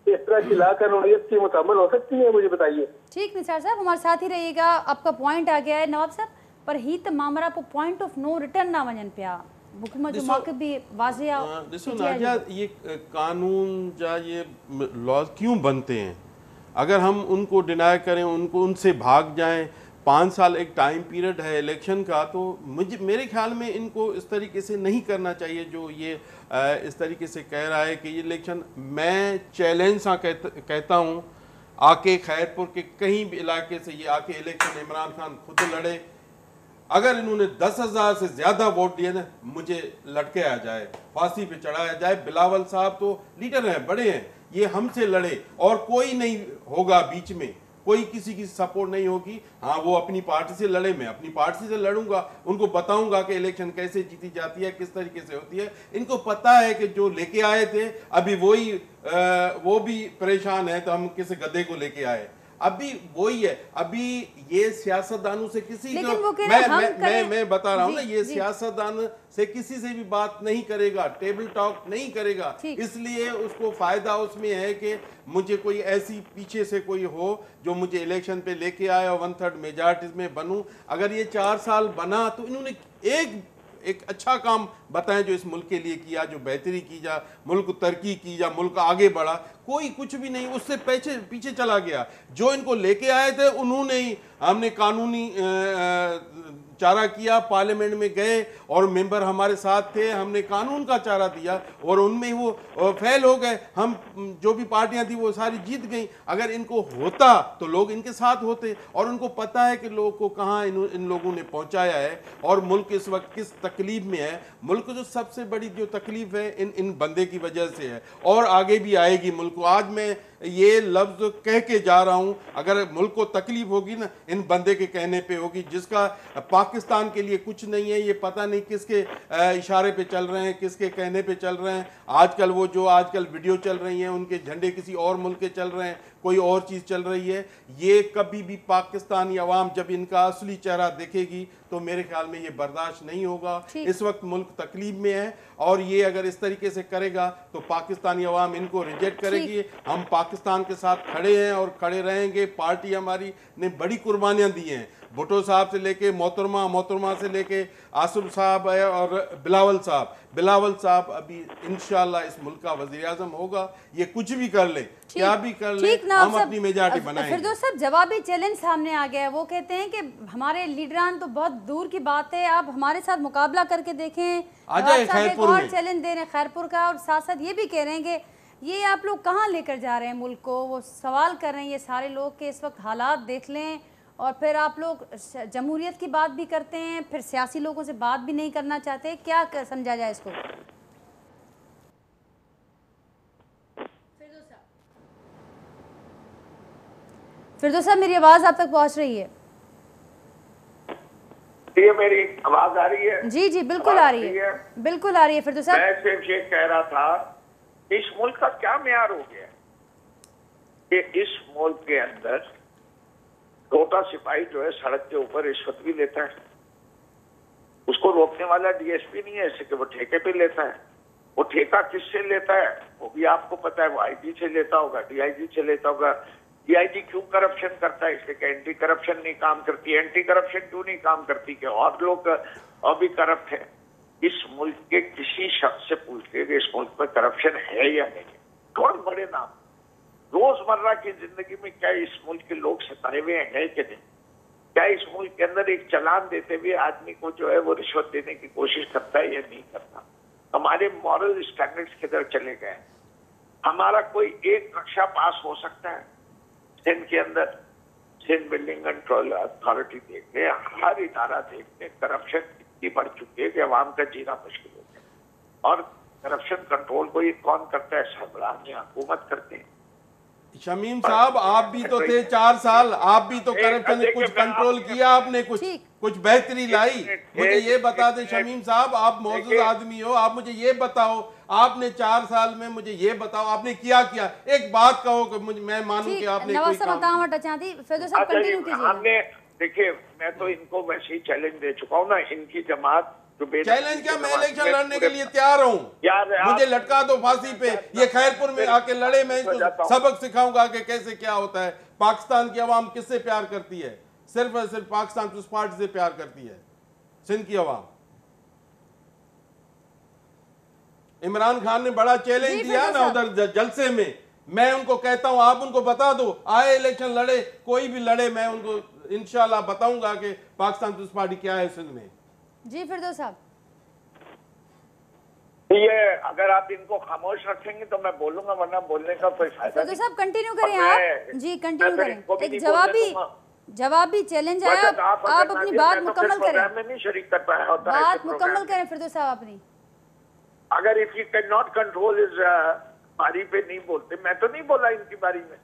इस तरह की लाकानूनियत की मुकम्मल हो सकती है, मुझे बताइए। ठीक निसार साहब, हमारे साथ ही रहिएगा। आपका पॉइंट आ गया है नवाब साहब, पर ही त मामरा को पॉइंट ऑफ नो रिटर्न ना वजन पिया हुकूमत जो मौके भी वाज़िया ॾिसो नाजिया, ये कानून जा ये लॉज क्यों बनते हैं? अगर हम उनको डिनाई करें, उनसे भाग जाएं, 5 साल एक टाइम पीरियड है इलेक्शन का, तो मेरे ख्याल में इनको इस तरीके से नहीं करना चाहिए। जो ये इस तरीके से कह रहा है कि ये इलेक्शन, मैं चैलेंज सा कहता हूँ, आके खैरपुर के कहीं भी इलाके से ये आके इलेक्शन इमरान खान खुद लड़े। अगर इन्होंने 10,000 से ज़्यादा वोट दिए ना, मुझे लटके आ जाए, फांसी पे चढ़ाया जाए। बिलावल साहब तो लीडर हैं, बड़े हैं, ये हमसे लड़े और कोई नहीं होगा बीच में, कोई किसी की सपोर्ट नहीं होगी। हाँ, वो अपनी पार्टी से लड़े, मैं अपनी पार्टी से लड़ूंगा, उनको बताऊंगा कि इलेक्शन कैसे जीती जाती है, किस तरीके से होती है। इनको पता है कि जो लेके आए थे अभी वो भी परेशान है, तो हम किसी गधे को लेके आए। अभी वही है, अभी ये सियासतदानों से किसी लेकिन को वो कह रहे हैं हम करें। मैं बता रहा हूँ ना, जी, ये जी। सियासतदान से किसी से भी बात नहीं करेगा, टेबल टॉक नहीं करेगा, ठीक। इसलिए उसको फायदा उसमें है कि मुझे कोई ऐसी पीछे से कोई हो जो मुझे इलेक्शन पे लेके आए और 1/3 मेजॉरिटी में बनूं। अगर ये 4 साल बना तो इन्होंने एक अच्छा काम बताएं जो इस मुल्क के लिए किया, जो बेहतरी की, जा मुल्क तरक्की की, जा मुल्क आगे बढ़ा। कोई कुछ भी नहीं, उससे पीछे चला गया। जो इनको लेके आए थे उन्होंने ही, हमने कानूनी चारा किया, पार्लियामेंट में गए और मेंबर हमारे साथ थे, हमने कानून का चारा दिया और उनमें वो फेल हो गए। हम जो भी पार्टियां थी वो सारी जीत गई। अगर इनको होता तो लोग इनके साथ होते, और उनको पता है कि लोगों को कहाँ इन लोगों ने पहुंचाया है और मुल्क इस वक्त किस तकलीफ में है। मुल्क जो सबसे बड़ी जो तकलीफ है इन बंदे की वजह से है और आगे भी आएगी मुल्क को। आज मैं ये लफ्ज कह के जा रहा हूं, अगर मुल्क को तकलीफ होगी ना इन बंदे के कहने पे होगी, जिसका पाकिस्तान के लिए कुछ नहीं है, ये पता नहीं किसके इशारे पे चल रहे हैं, किसके कहने पे चल रहे हैं। आजकल वो जो आजकल वीडियो चल रही हैं उनके झंडे किसी और मुल्क के चल रहे हैं, कोई और चीज़ चल रही है। ये कभी भी पाकिस्तानी अवाम जब इनका असली चेहरा देखेगी तो मेरे ख्याल में ये बर्दाश्त नहीं होगा। इस वक्त मुल्क तकलीफ में है और ये अगर इस तरीके से करेगा तो पाकिस्तानी अवाम इनको रिजेक्ट करेगी। हम पाकिस्तान के साथ खड़े हैं और खड़े रहेंगे। पार्टी हमारी ने बड़ी कुर्बानियां दी हैं, भुट्टो साहब से लेके मोहतरमा से लेके आसिफ साहब है और बिलावल साहब अभी इंशाल्लाह इस मुल्क का वज़ीर आज़म होगा। ये कुछ भी कर ले, क्या भी कर ले, हम अपनी मेजॉरिटी बनाएंगे। फिरदौस साहब, जवाबी चैलेंज सामने आ गया है। वो कहते हैं कि हमारे लीडरान तो बहुत दूर की बात है, आप हमारे साथ मुकाबला करके देखें। आ जाए खैरपुर में। चैलेंज दे रहे हैं खैरपुर का, और साथ साथ ये भी कह रहे हैं कि ये आप लोग कहाँ लेकर जा रहे हैं मुल्क को। वो सवाल कर रहे हैं ये सारे लोग कि इस वक्त हालात देख लें, और फिर आप लोग जमहूरियत की बात भी करते हैं, फिर सियासी लोगों से बात भी नहीं करना चाहते। क्या समझा जाए इसको? फिरदौस साहब, मेरी आवाज़ आप तक पहुंच रही है? ये मेरी आवाज आ रही है? जी जी, बिल्कुल आ रही है, बिल्कुल आ रही है। फिरदौस साहब, मैं सिर्फ ये कह रहा था इस मुल्क का क्या मेयार हो गया कि इस मुल्क के अंदर छोटा सिपाही जो है सड़क के ऊपर रिश्वत भी लेता है, उसको रोकने वाला डीएसपी नहीं है, ऐसे कि वो ठेके पे लेता है। वो ठेका किससे लेता है वो भी आपको पता है, वो आईजी से लेता होगा, डीआईजी से लेता होगा। डीआईजी क्यों करप्शन करता है? इसलिए कि एंटी करप्शन नहीं काम करती। एंटी करप्शन क्यों नहीं काम करती? कि और लोग अभी करप्ट है। इस मुल्क के किसी शख्स से पूछिए कि इस मुल्क में करप्शन है या नहीं, कौन बड़े नाम रोजमर्रा की जिंदगी में क्या इस मुल्क के लोग सताए हुए हैं कि नहीं? क्या इस मुल्क के अंदर एक चालान देते हुए आदमी को जो है वो रिश्वत देने की कोशिश करता है या नहीं करता? हमारे मॉरल स्टैंडर्ड्स किधर चले गए? हमारा कोई एक कक्षा पास हो सकता है सिंध के अंदर, सिंध बिल्डिंग कंट्रोल अथॉरिटी देखने, हर इदारा देखने, करप्शन इतनी बढ़ चुकी है कि अवाम का जीना मुश्किल हो गया। और करप्शन कंट्रोल को ये कौन करता है? सरबराह ने हुकूमत करते हैं। शमीम साहब, आप भी तो थे 4 साल, आप भी तो करप्शन ने कुछ कंट्रोल किया, आपने कुछ बेहतरी लाई। मुझे ये बता दें शमीम साहब, आप मौजूद आदमी हो, आप मुझे ये बताओ, आपने 4 साल में मुझे ये बताओ आपने क्या किया? एक बात कहो कि मुझे मैं मानूं कि आपने कोई काम। हमने देखिए, मैं तो इनको वैसे ही चैलेंज दे चुका हूँ ना, इनकी जमात चैलेंज क्या, मैं इलेक्शन लड़ने के लिए तैयार हूँ। मुझे लटका दो फांसी पे, ये खैरपुर में आके लड़े, मैं इसको सबक सिखाऊंगा कि कैसे क्या होता है। पाकिस्तान की आवाम किससे प्यार करती है? सिर्फ और सिर्फ पाकिस्तान पीपल्स पार्टी से प्यार करती है सिंध की आवाम। इमरान खान ने बड़ा चैलेंज दिया ना उधर जलसे में, मैं उनको कहता हूं आप उनको बता दो, आए इलेक्शन लड़े, कोई भी लड़े, मैं उनको इंशाल्लाह बताऊंगा कि पाकिस्तान पीपल्स पार्टी क्या है सिंध में। जी फिरदौस साहब, ये अगर आप इनको खामोश रखेंगे तो मैं बोलूंगा, वरना बोलने का कोई फायदा नहीं। फिरदौस साहब कंटिन्यू करें आप। जी कंटिन्यू करें। एक जवाबी चैलेंज आया, आप अपनी बात मुकम्मल करें। मैं नहीं शरीक कर पाया होता, बात मुकम्मल करें फिरदौस साहब अपनी। अगर if you can not control is बारी पे नहीं बोलते, मैं तो नहीं बोला इनकी बारी में,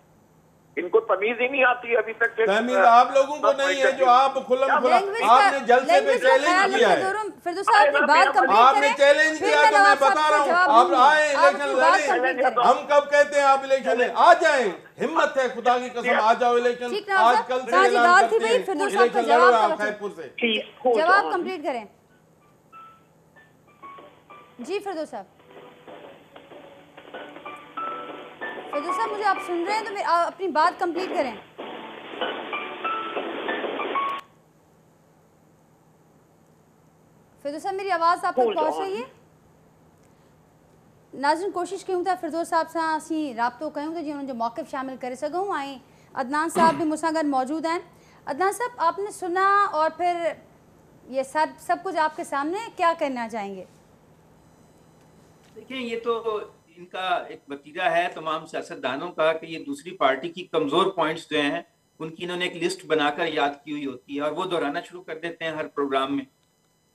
इनको तमीज ही नहीं आती अभी तक। तमीज आप लोगों को नहीं है, जो आप खुल्लम खुला आपने जलसे पे चैलेंज किया है, आपने चैलेंज किया। तो मैं बता रहा हूँ, आप आए इलेक्शन लड़े। हम कब कहते हैं आप इलेक्शन में आ जाएं, हिम्मत है खुदा की कसम, आ जाओ इलेक्शन। आज कल से ऐलान करते हैं, इलेक्शन लड़ो आप खैरपुर से। जवाब कंप्लीट करें जी फिरदौस साहब। फिरदौस साहब मुझे आप सुन रहे हैं तो आप अपनी बात कंप्लीट करें। फिरदौस साहब मेरी आवाज़ आप तक पहुँच रही है? नाज़रीन कोशिश कयूं था फिरदौस साहब सां असीं राब्तो कयूं था जीअं उन्हनि जो मौक़िफ़ शामिल करे सघूं। ऐं अदनान साहब भी मुझसे गॾु मौजूद हैं। अदनान साहब आपने सुना और फिर ये सब कुछ आपके सामने, क्या कहना चाहेंगे? देखिए, ये तो इनका एक वतीरा है तमाम सियासतदानों का कि ये दूसरी पार्टी की कमजोर पॉइंट्स जो हैं उनकी इन्होंने एक लिस्ट बनाकर याद की हुई होती है और वो दोहराना शुरू कर देते हैं हर प्रोग्राम में।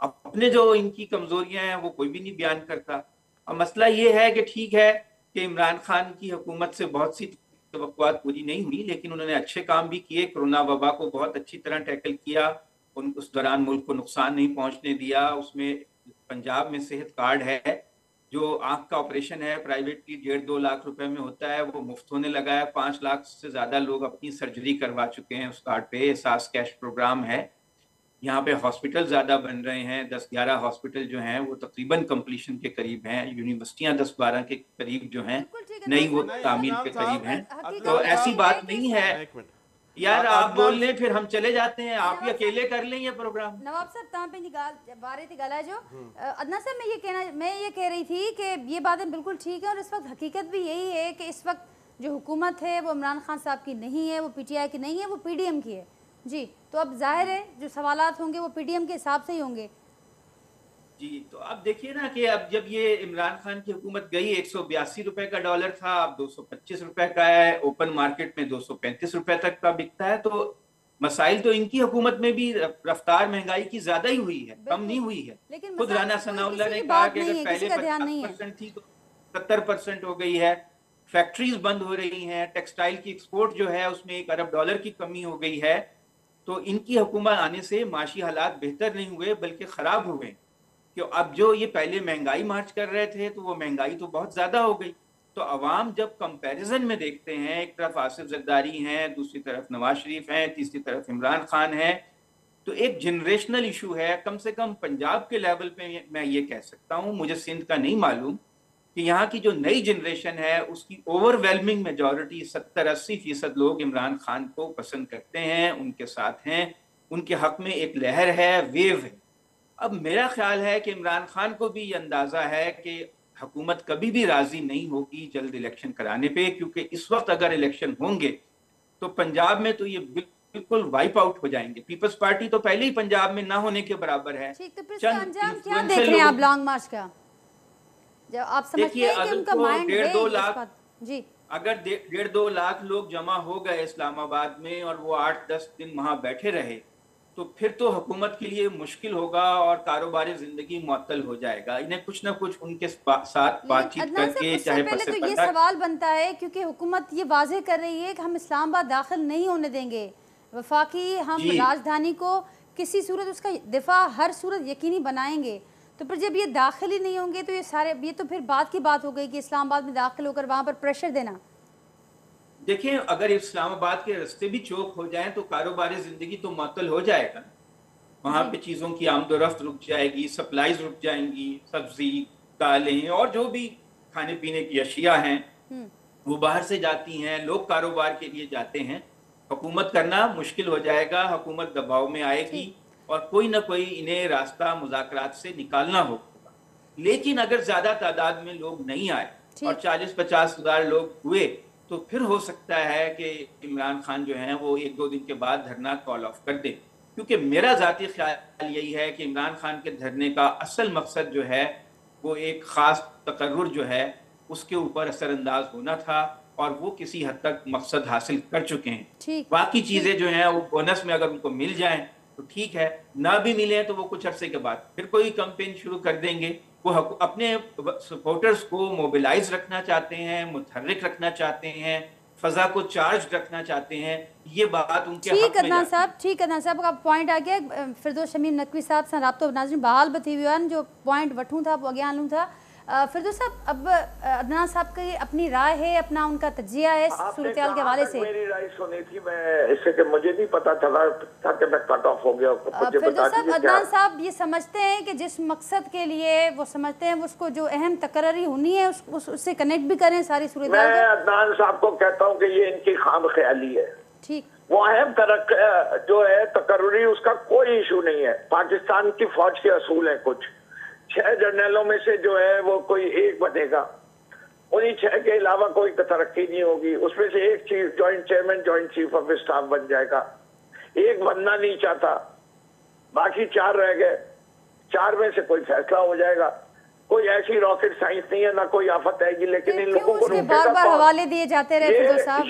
अपने जो इनकी कमजोरियां हैं वो कोई भी नहीं बयान करता। अब मसला ये है कि ठीक है कि इमरान खान की हुकूमत से बहुत सी तवक्कुआत पूरी नहीं हुई, लेकिन उन्होंने अच्छे काम भी किए। कोरोना वबा को बहुत अच्छी तरह टैकल किया, उस दौरान मुल्क को नुकसान नहीं पहुंचने दिया। उसमें पंजाब में सेहत कार्ड है, जो आंख का ऑपरेशन है प्राइवेटली 1.5-2 लाख रुपए में होता है, वो मुफ्त होने लगा है। 5 लाख से ज्यादा लोग अपनी सर्जरी करवा चुके हैं उस कार्ड पे। एहसास कैश प्रोग्राम है। यहाँ पे हॉस्पिटल ज्यादा बन रहे हैं, 10-11 हॉस्पिटल जो हैं वो तकरीबन कंप्लीशन के करीब हैं। यूनिवर्सिटियां 10-12 के करीब जो हैं नई वो तामीर के करीब हैं। तो ऐसी बात नहीं है यार, आप बोल लें फिर हम चले जाते हैं, आप ही अकेले कर लें ये प्रोग्राम। नवाब साहब तव्हां पंहिंजी ॻाल्हि बारे थी ॻाल्हाइजो। अदनान साहब मैं ये कह रही थी कि ये बातें बिल्कुल ठीक है और इस वक्त हकीकत भी यही है कि इस वक्त जो हुकूमत है वो इमरान खान साहब की नहीं है, वो PTI की नहीं है, वो PDM की है जी। तो अब जाहिर है जो सवालात होंगे वो PDM के हिसाब से ही होंगे जी। तो अब देखिए ना कि अब जब ये इमरान खान की हुकूमत गई, 182 रुपए का डॉलर था, अब 225 रुपए का है। ओपन मार्केट में 235 रुपए तक का बिकता है। तो मसाइल तो इनकी हुकूमत में भी रफ्तार महंगाई की ज्यादा ही हुई है, कम नहीं हुई है। खुद राना सनाउल्लाह ने कहा कि अगर पहले 50% थी तो 70% हो गई है। फैक्ट्रीज बंद हो रही हैं, टेक्सटाइल की एक्सपोर्ट जो है उसमें $1 अरब की कमी हो गई है। तो इनकी हुकूमत आने से माशी हालात बेहतर नहीं हुए बल्कि खराब हो गए। कि अब जो ये पहले महंगाई मार्च कर रहे थे तो वो महंगाई तो बहुत ज्यादा हो गई। तो अवाम जब कंपैरिजन में देखते हैं, एक तरफ आसिफ जरदारी हैं, दूसरी तरफ नवाज शरीफ हैं, तीसरी तरफ इमरान खान है, तो एक जनरेशनल इशू है। कम से कम पंजाब के लेवल पे मैं ये कह सकता हूँ, मुझे सिंध का नहीं मालूम, कि यहाँ की जो नई जनरेशन है उसकी ओवरवेलमिंग मेजॉरिटी 70-80% लोग इमरान खान को पसंद करते हैं, उनके साथ हैं, उनके हक में एक लहर है, वेव है। अब मेरा ख्याल है कि इमरान खान को भी ये अंदाजा है कि हुकूमत कभी भी राजी नहीं होगी जल्द इलेक्शन कराने पे, क्योंकि इस वक्त अगर इलेक्शन होंगे तो पंजाब में तो ये बिल्कुल वाइप आउट हो जाएंगे। पीपल्स पार्टी तो पहले ही पंजाब में ना होने के बराबर है। ठीक, तो फिर अंजाम क्या देख रहे हैं आप लॉन्ग मार्च का? जब आप समझते हैं कि उनका माइंड है 1.5-2 लाख जी, अगर 1.5-2 लाख लोग जमा हो गए इस्लामाबाद में और वो 8-10 दिन वहां बैठे रहे तो फिर तो हुकूमत के लिए मुश्किल होगा और कारोबारी जिंदगी मुअत्तल हो जाएगा। इन्हें कुछ ना कुछ उनके साथ बातचीत करके, चाहे पहले तो ये सवाल बनता है क्योंकि हुकूमत ये वाज़ेह कर रही है कि हम इस्लामाबाद दाखिल नहीं होने देंगे वफाकी, हम राजधानी को किसी सूरत उसका दिफा हर सूरत यकीनी बनाएंगे। तो फिर जब ये दाखिल ही नहीं होंगे तो ये तो फिर बात की बात हो गई कि इस्लामाबाद में दाखिल होकर वहाँ पर प्रेशर देना। देखिए, अगर इस्लामाबाद के रास्ते भी चौक हो जाएं तो कारोबारी जिंदगी तो मुअत्तल हो जाएगा। वहाँ पे चीज़ों की आमदोरफ्त रुक जाएगी, सप्लाईज रुक जाएंगी, सब्जी, दालें और जो भी खाने पीने की अशिया हैं वो बाहर से जाती हैं, लोग कारोबार के लिए जाते हैं। हुकूमत करना मुश्किल हो जाएगा, हुकूमत दबाव में आएगी और कोई ना कोई इन्हें रास्ता मुज़ाकरात से निकालना होगा। लेकिन अगर ज्यादा तादाद में लोग नहीं आए और 40-50 हज़ार लोग हुए तो फिर हो सकता है कि इमरान खान जो हैं वो 1-2 दिन के बाद धरना कॉल ऑफ कर दें। क्योंकि मेरा ज़ाती ख्याल यही है कि इमरान खान के धरने का असल मकसद जो है वो एक ख़ास तकर्रुर जो है उसके ऊपर असरअंदाज होना था और वो किसी हद तक मकसद हासिल कर चुके हैं। बाकी चीज़ें जो हैं वो बोनस में अगर उनको मिल जाएं तो ठीक है, ना भी मिले तो वो कुछ अरसे के बाद फिर कोई कैंपेन शुरू कर देंगे। वो अपने सपोर्टर्स को मोबिलाइज रखना चाहते हैं, मुतहर्रिक रखना चाहते हैं, फजा को चार्ज रखना चाहते हैं, ये बात उनके ठीक हक में अदनान जाती साहब, ठीक अदनान साहब, का पॉइंट आ गया। फिरदौस शमीम नकवी साहब सां राब्तो नाज़रीन बहाल भी थी वियो आहे, जो पॉइंट वठूं था पोइ अॻियां हलूं था। फिरदौस साहब, अब अदनान साहब की अपनी राय है, अपना उनका तजिया है सूरत हाल के हवाले से। मेरी राय सुनी थी मैं, इससे कि मुझे नहीं पता था कि मैं कट ऑफ हो गया। फिरदौस साहब, अदनान साहब ये समझते हैं कि जिस मकसद के लिए वो समझते हैं उसको जो अहम तकर्री होनी है उससे कनेक्ट भी करें सारी सूरत हाल। मैं अदनान साहब को कहता हूँ कि ये इनकी खाम ख्याली है। ठीक, वो अहम जो है तकर्री, उसका कोई इशू नहीं है। पाकिस्तान की फौज के असूल हैं कुछ, 6 जनरलों में से जो है वो कोई एक बनेगा, उन्हीं 6 के अलावा कोई तरक्की नहीं होगी। उसमें से एक chief joint chairman joint chief of staff बन जाएगा, एक बनना नहीं चाहता, बाकी 4 रह गए, 4 में से कोई फैसला हो जाएगा। कोई ऐसी रॉकेट साइंस नहीं है, ना कोई आफत आएगी, लेकिन इन लोगों को बार बार हवाले दिए जाते रहे फिरदौस साहब।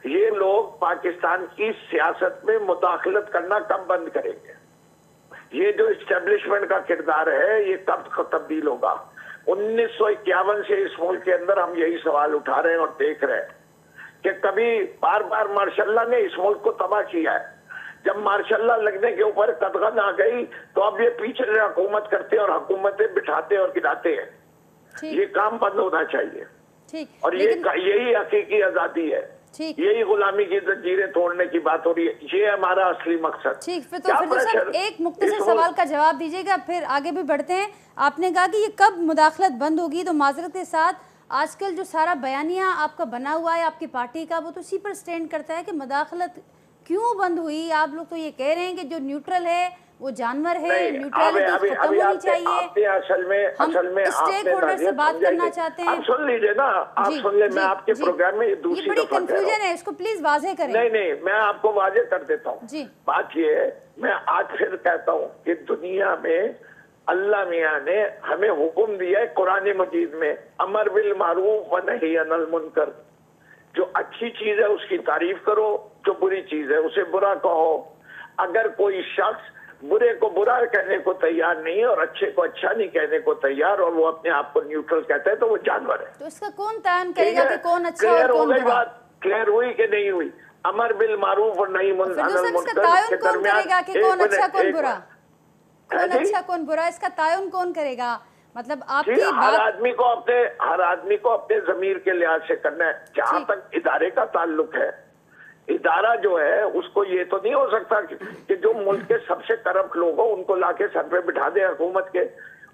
ये लोग पाकिस्तान की सियासत में मुदाखलत करना कब बंद करेंगे? ये जो इस्टेब्लिशमेंट का किरदार है ये कब तब्दील होगा? 1951 से इस मुल्क के अंदर हम यही सवाल उठा रहे हैं और देख रहे हैं कि कभी बार बार मार्शल्ला ने इस मुल्क को तबाह किया है। जब मार्शल्ला लगने के ऊपर कदगन आ गई तो अब ये पीछे से हुकूमत करते हैं और हुकूमतें बिठाते और गिराते हैं। ये काम बंद होना चाहिए। ठीक, और यही हकीकी आजादी है, यही गुलामी की जंजीरें तोड़ने की बात हो रही है। ये हमारा असली मकसद। ठीक, फिर तो फिर एक मुख्तसर सवाल का जवाब दीजिएगा, फिर आगे भी बढ़ते हैं। आपने कहा कि ये कब मुदाखलत बंद होगी, तो माजरत के साथ आजकल जो सारा बयानिया आपका बना हुआ है आपकी पार्टी का, वो तो उसी पर स्टैंड करता है कि मुदाखलत क्यों बंद हुई। आप लोग तो ये कह रहे हैं कि जो न्यूट्रल है वो जानवर है, न्यूट्रलिटी खत्म होनी चाहिए। असल में स्टेक होल्डर से बात करना चाहते हैं। आप सुन लीजिए ना, आप सुन ले, मैं आपके प्रोग्राम में दूसरी बड़ी कंफ्यूजन है, इसको प्लीज वाज़ेह करें। नहीं, मैं आपको वाज़ेह कर देता हूँ। बात ये है, मैं आज फिर कहता हूँ कि दुनिया में अल्लाह मियाँ ने हमें हुक्म दिया है कुरान मजीद में, अमर बिल मारूफ व नही अनिल मुनकर। जो अच्छी चीज है उसकी तारीफ करो, जो बुरी चीज है उसे बुरा कहो। अगर कोई शख्स बुरे को बुरा कहने को तैयार नहीं है और अच्छे को अच्छा नहीं कहने को तैयार, और वो अपने आप को न्यूट्रल कहता है, तो वो जानवर है। तो इसका कौन तयन करेगा कि कौन अच्छा और कौन बुरा? बात क्लियर हुई कि नहीं हुई? अमर बिल मारूफ और नहीं कौन करेगा कि कौन अच्छा कौन बुरा, कौन अच्छा कौन बुरा, इसका तयन कौन करेगा? मतलब आपकी हर आदमी को अपने जमीर के लिहाज से करना है। जहाँ तक इदारे का ताल्लुक है, इदारा जो है उसको ये तो नहीं हो सकता कि जो मुल्क के सबसे करप्ट लोग हो उनको लाके सर पे बिठा दे हुकूमत के,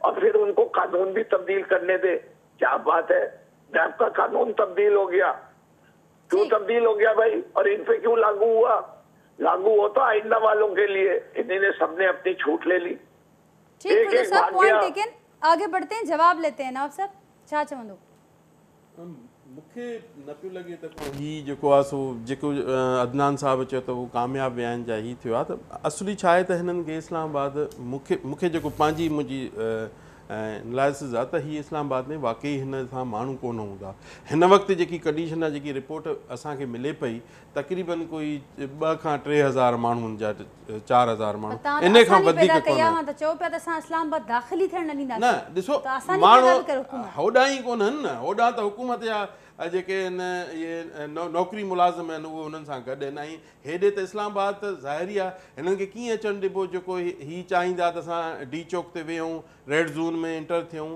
और फिर उनको कानून भी तब्दील करने दे। क्या बात है, नैब का कानून तब्दील हो गया, क्यों तब्दील हो गया भाई? और इन पे क्यों लागू हुआ? लागू हो तो आइंदा वालों के लिए, इन्होंने सबने अपनी छूट ले ली। ठीक है सर, पॉइंट टेकन। आगे बढ़ते हैं, जवाब लेते हैं। नवाब साहब छा चवंदो? मूंखे न पियो लॻे त हीउ जेको आहे सो जेको अदनान साहब चयो त उहो कामयाबु बयान जा ही थियो आहे। त असली छा आहे त हिननि खे इस्लामाबाद मूंखे जेको मुंहिंजी एनालिसिस आहे त हीअ इस्लामाबाद में वाकई हिन सां माण्हू कोन हूंदा। हिन वक़्तु जेकी कंडीशन आहे, जेकी रिपोर्ट असांखे मिले पई, तक़रीबन कोई 2 खां 3 हज़ार माण्हुनि जा 4 हज़ार माण्हू, इन खां वधीक न। ॾिसो माण्हू होॾां ई कोन्हनि न, होॾां त हुकूमत जा जेके इहे नौकिरी मुलाज़िम आहिनि उहे उन्हनि सां गॾु आहिनि। ऐं हेॾे त इस्लामाबाद त ज़ाहिरी आहे, हिननि खे कीअं अचणु ॾिबो जेको हीअ चाहींदा त असां डी चौक ते वेहूं, रेड ज़ोन में एंटर थियूं,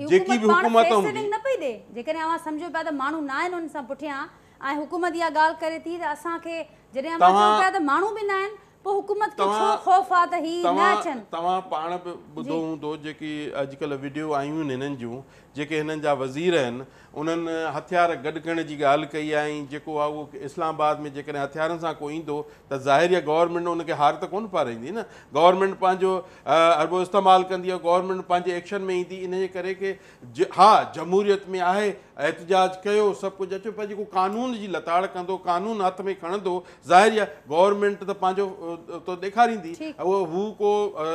जेकी बि हुकूमत हूंदी। न पई ॾे, जेकॾहिं अवां सम्झो पिया त माण्हू न आहिनि उन सां पुठियां, ऐं हुकूमत इहा ॻाल्हि करे थी त असांखे जॾहिं अवां चऊं पिया त माण्हू बि न आहिनि, पोइ हुकूमत खे छो ख़ौफ़ आहे त ही न अचनि? तव्हां पाण बि ॿुधो हूंदो जेकी अॼुकल्ह वीडियो आयूं आहिनि हिननि जूं, जेके हिननि जा वज़ीर आहिनि, उन्हनि हथियार गॾु करण जी ॻाल्हि कई आहे। ऐं जेको आहे उहो इस्लामाबाद में जेकॾहिं हथियारनि सां को ईंदो त ज़ाहिर आहे गवर्नमेंट उनखे हार त कोन पाराईंदी न। गवर्नमेंट पंहिंजो अरबो इस्तेमालु कंदी आहे, गवर्नमेंट पंहिंजे एक्शन में ईंदी। इन जे करे के हा जमहूरियत में आहे, एहतजाज कयो, सभु कुझु अचो, पर जेको कानून जी लताड़ कंदो, कानून हथ में खणंदो, ज़ाहिर आहे गवर्नमेंट त पंहिंजो तो ॾेखारींदी। हू को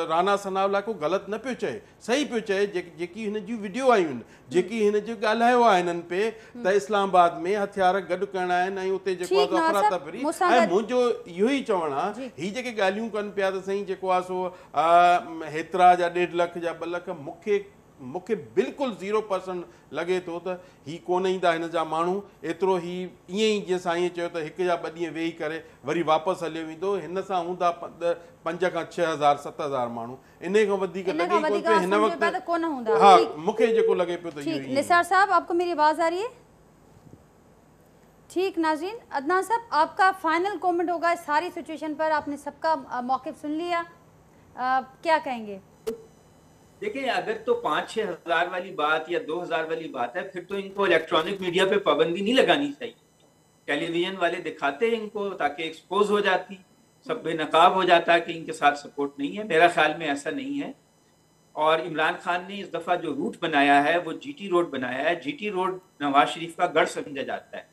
राना सनावला को ग़लति न पियो चए, सही पियो चए। जेकी हिन जूं वीडियो आयूं आहिनि, जेकी हिन जो ॻाल्हायो आहे हिननि पे त इस्लामाबाद में हथियार गॾु करणा आहिनि ऐं उते जेको आहे अफ़रा तफ़री। ऐं मुंहिंजो इहो ई चवणु आहे, हीअ जेके ॻाल्हियूं कनि पिया त साईं जेको आहे सो हेतिरा जा 1.5 लख जा 2 लख, मूंखे मूंखे बिल्कुलु 0% लॻे थो त ही कोन ईंदा हिन जा माण्हू, एतिरो ही ईअं ई जीअं साईं चयो त हिकु या ॿ ॾींहं वेही करे वरी वापसि हलियो वेंदो। हिन सां हूंदा 5 खां 6,000 7,000 माण्हू, इन खां वधीक लॻे कोन पियो हिन वक़्तु। हा, मूंखे जेको लॻे पियो त इहो। निसार साहब, आपको मेरी आवाज़ आ रही है? ठीक नाज़रीन, अदनान साहब आपका फाइनल कमेंट होगा इस सारी सिचुएशन पर। आपने सबका मौक़िफ़ सुन लिया, क्या कहेंगे? देखिए, अगर तो 5-6 हज़ार वाली बात या 2,000 वाली बात है, फिर तो इनको इलेक्ट्रॉनिक मीडिया पे पाबंदी नहीं लगानी चाहिए। टेलीविजन वाले दिखाते हैं इनको ताकि एक्सपोज हो जाती, सब बेनकाब हो जाता है कि इनके साथ सपोर्ट नहीं है। मेरा ख्याल में ऐसा नहीं है। और इमरान खान ने इस दफ़ा जो रूट बनाया है वो जीटी रोड बनाया है। जीटी रोड नवाज शरीफ का गढ़ समझा जाता है,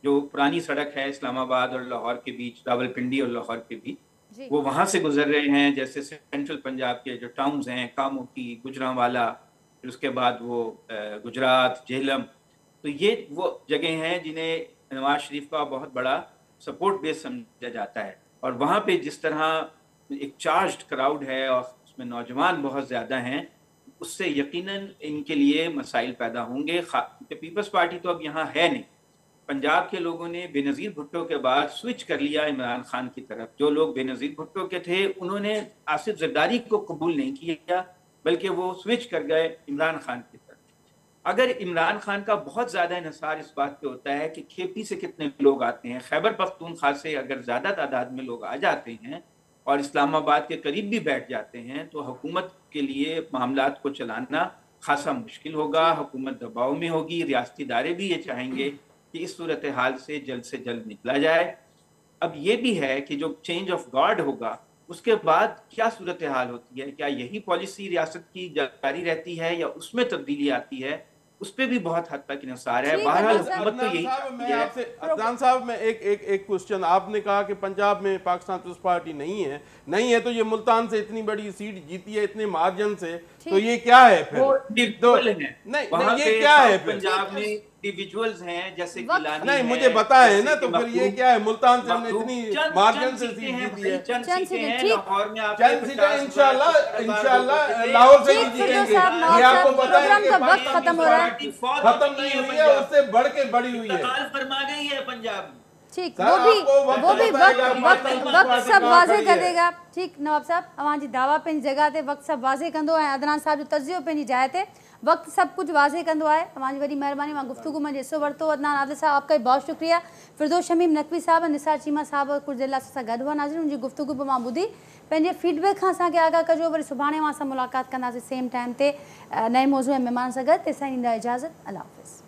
जो पुरानी सड़क है इस्लामाबाद और लाहौर के बीच, रावलपिंडी और लाहौर के बीच, वो वहाँ से गुजर रहे हैं। जैसे सेंट्रल पंजाब के जो टाउन्स हैं, कामोकी, गुजरांवाला, फिर उसके बाद वो गुजरात, झेलम, तो ये वो जगह हैं जिन्हें नवाज शरीफ का बहुत बड़ा सपोर्ट बेस समझा जाता है। और वहाँ पे जिस तरह एक चार्ज्ड क्राउड है और उसमें नौजवान बहुत ज़्यादा हैं, उससे यकीनन इनके लिए मसाइल पैदा होंगे। पीपल्स पार्टी तो अब यहाँ है नहीं। पंजाब के लोगों ने बेनज़ीर भुट्टो के बाद स्विच कर लिया इमरान खान की तरफ। जो लोग बेनज़ीर भुट्टो के थे उन्होंने आसिफ ज़रदारी को कबूल नहीं किया, बल्कि वो स्विच कर गए इमरान खान की तरफ। अगर इमरान खान का बहुत ज़्यादा इन्हिसार इस बात पे होता है कि केपी से कितने लोग आते हैं, खैबर पख्तूनख्वा से अगर ज़्यादा तादाद में लोग आ जाते हैं और इस्लामाबाद के करीब भी बैठ जाते हैं, तो हुकूमत के लिए मामलात को चलाना खासा मुश्किल होगा। हुकूमत दबाव में होगी। रियासती इदारे भी ये चाहेंगे कि इस सूरत हाल से जल्द निकला जाए। अब ये भी है कि जो चेंज ऑफ गार्ड होगा उसके बाद क्या सूरत हाल होती है, क्या यही पॉलिसी रियासत की जारी रहती है या उसमें तब्दीली आती है, उस पर भी बहुत हद तक इंसार है। बहरहाल हुकूमत तो यही मैं आपसे अदनान साहब में एक क्वेश्चन, आपने कहा कि पंजाब में पाकिस्तान पीपल्स पार्टी नहीं है तो ये मुल्तान से इतनी बड़ी सीट जीती है इतने मार्जिन से, तो ये क्या है फिर? नहीं, ये क्या है पंजाब में इंडिविजुअल्स हैं जैसे गिलानी नहीं, मुझे बताएं ना, तो फिर ये क्या है? मुल्तान से हमने इतनी मार्जिन से सीट जीती है। चंद सीटें हैं लाहौर में, आप चंद सीटें इंशाल्लाह लाहौर से ही जीतेंगे। ये आपको पता है कि वक्त खत्म हो रहा है, खत्म नहीं हुई है, उससे बढ़ के बड़ी हुई है, फरमा गई है पंजाब। ठीक, वो भी वक्त सब वाज़े कर देगा। ठीक नवाब साहब, अवां जी दावा पंहिंजी जगह ते वक्त सब वाज़े कंदो ऐं अदनान साहब जो तजियो पंहिंजी जाइ ते वक्त सब कुछ वाज़े कंदो आहे। अवां जी वॾी महिरबानी, मां गुफ्तगू में हिस्सो वरितो। अदनान आदिल साहब आपका बहुत शुक्रिया। फिरदौस शमीम नकवी साहब, निसार चीमा साहब कुछ देर लाइ असां सां गॾु हुआ। नाज़रीन, उनजी गुफ्तगू बि मां ॿुधी। पंहिंजे फीडबैक खां असांखे आगाह कजो। वरी सुभाणे असां मुलाक़ात कंदासीं सेम टाइम ते नए मौज़ू ऐं महिमान सां गॾु। तेसिताईं ॾींदा इजाज़त। अल्लाह हाफ़िज़।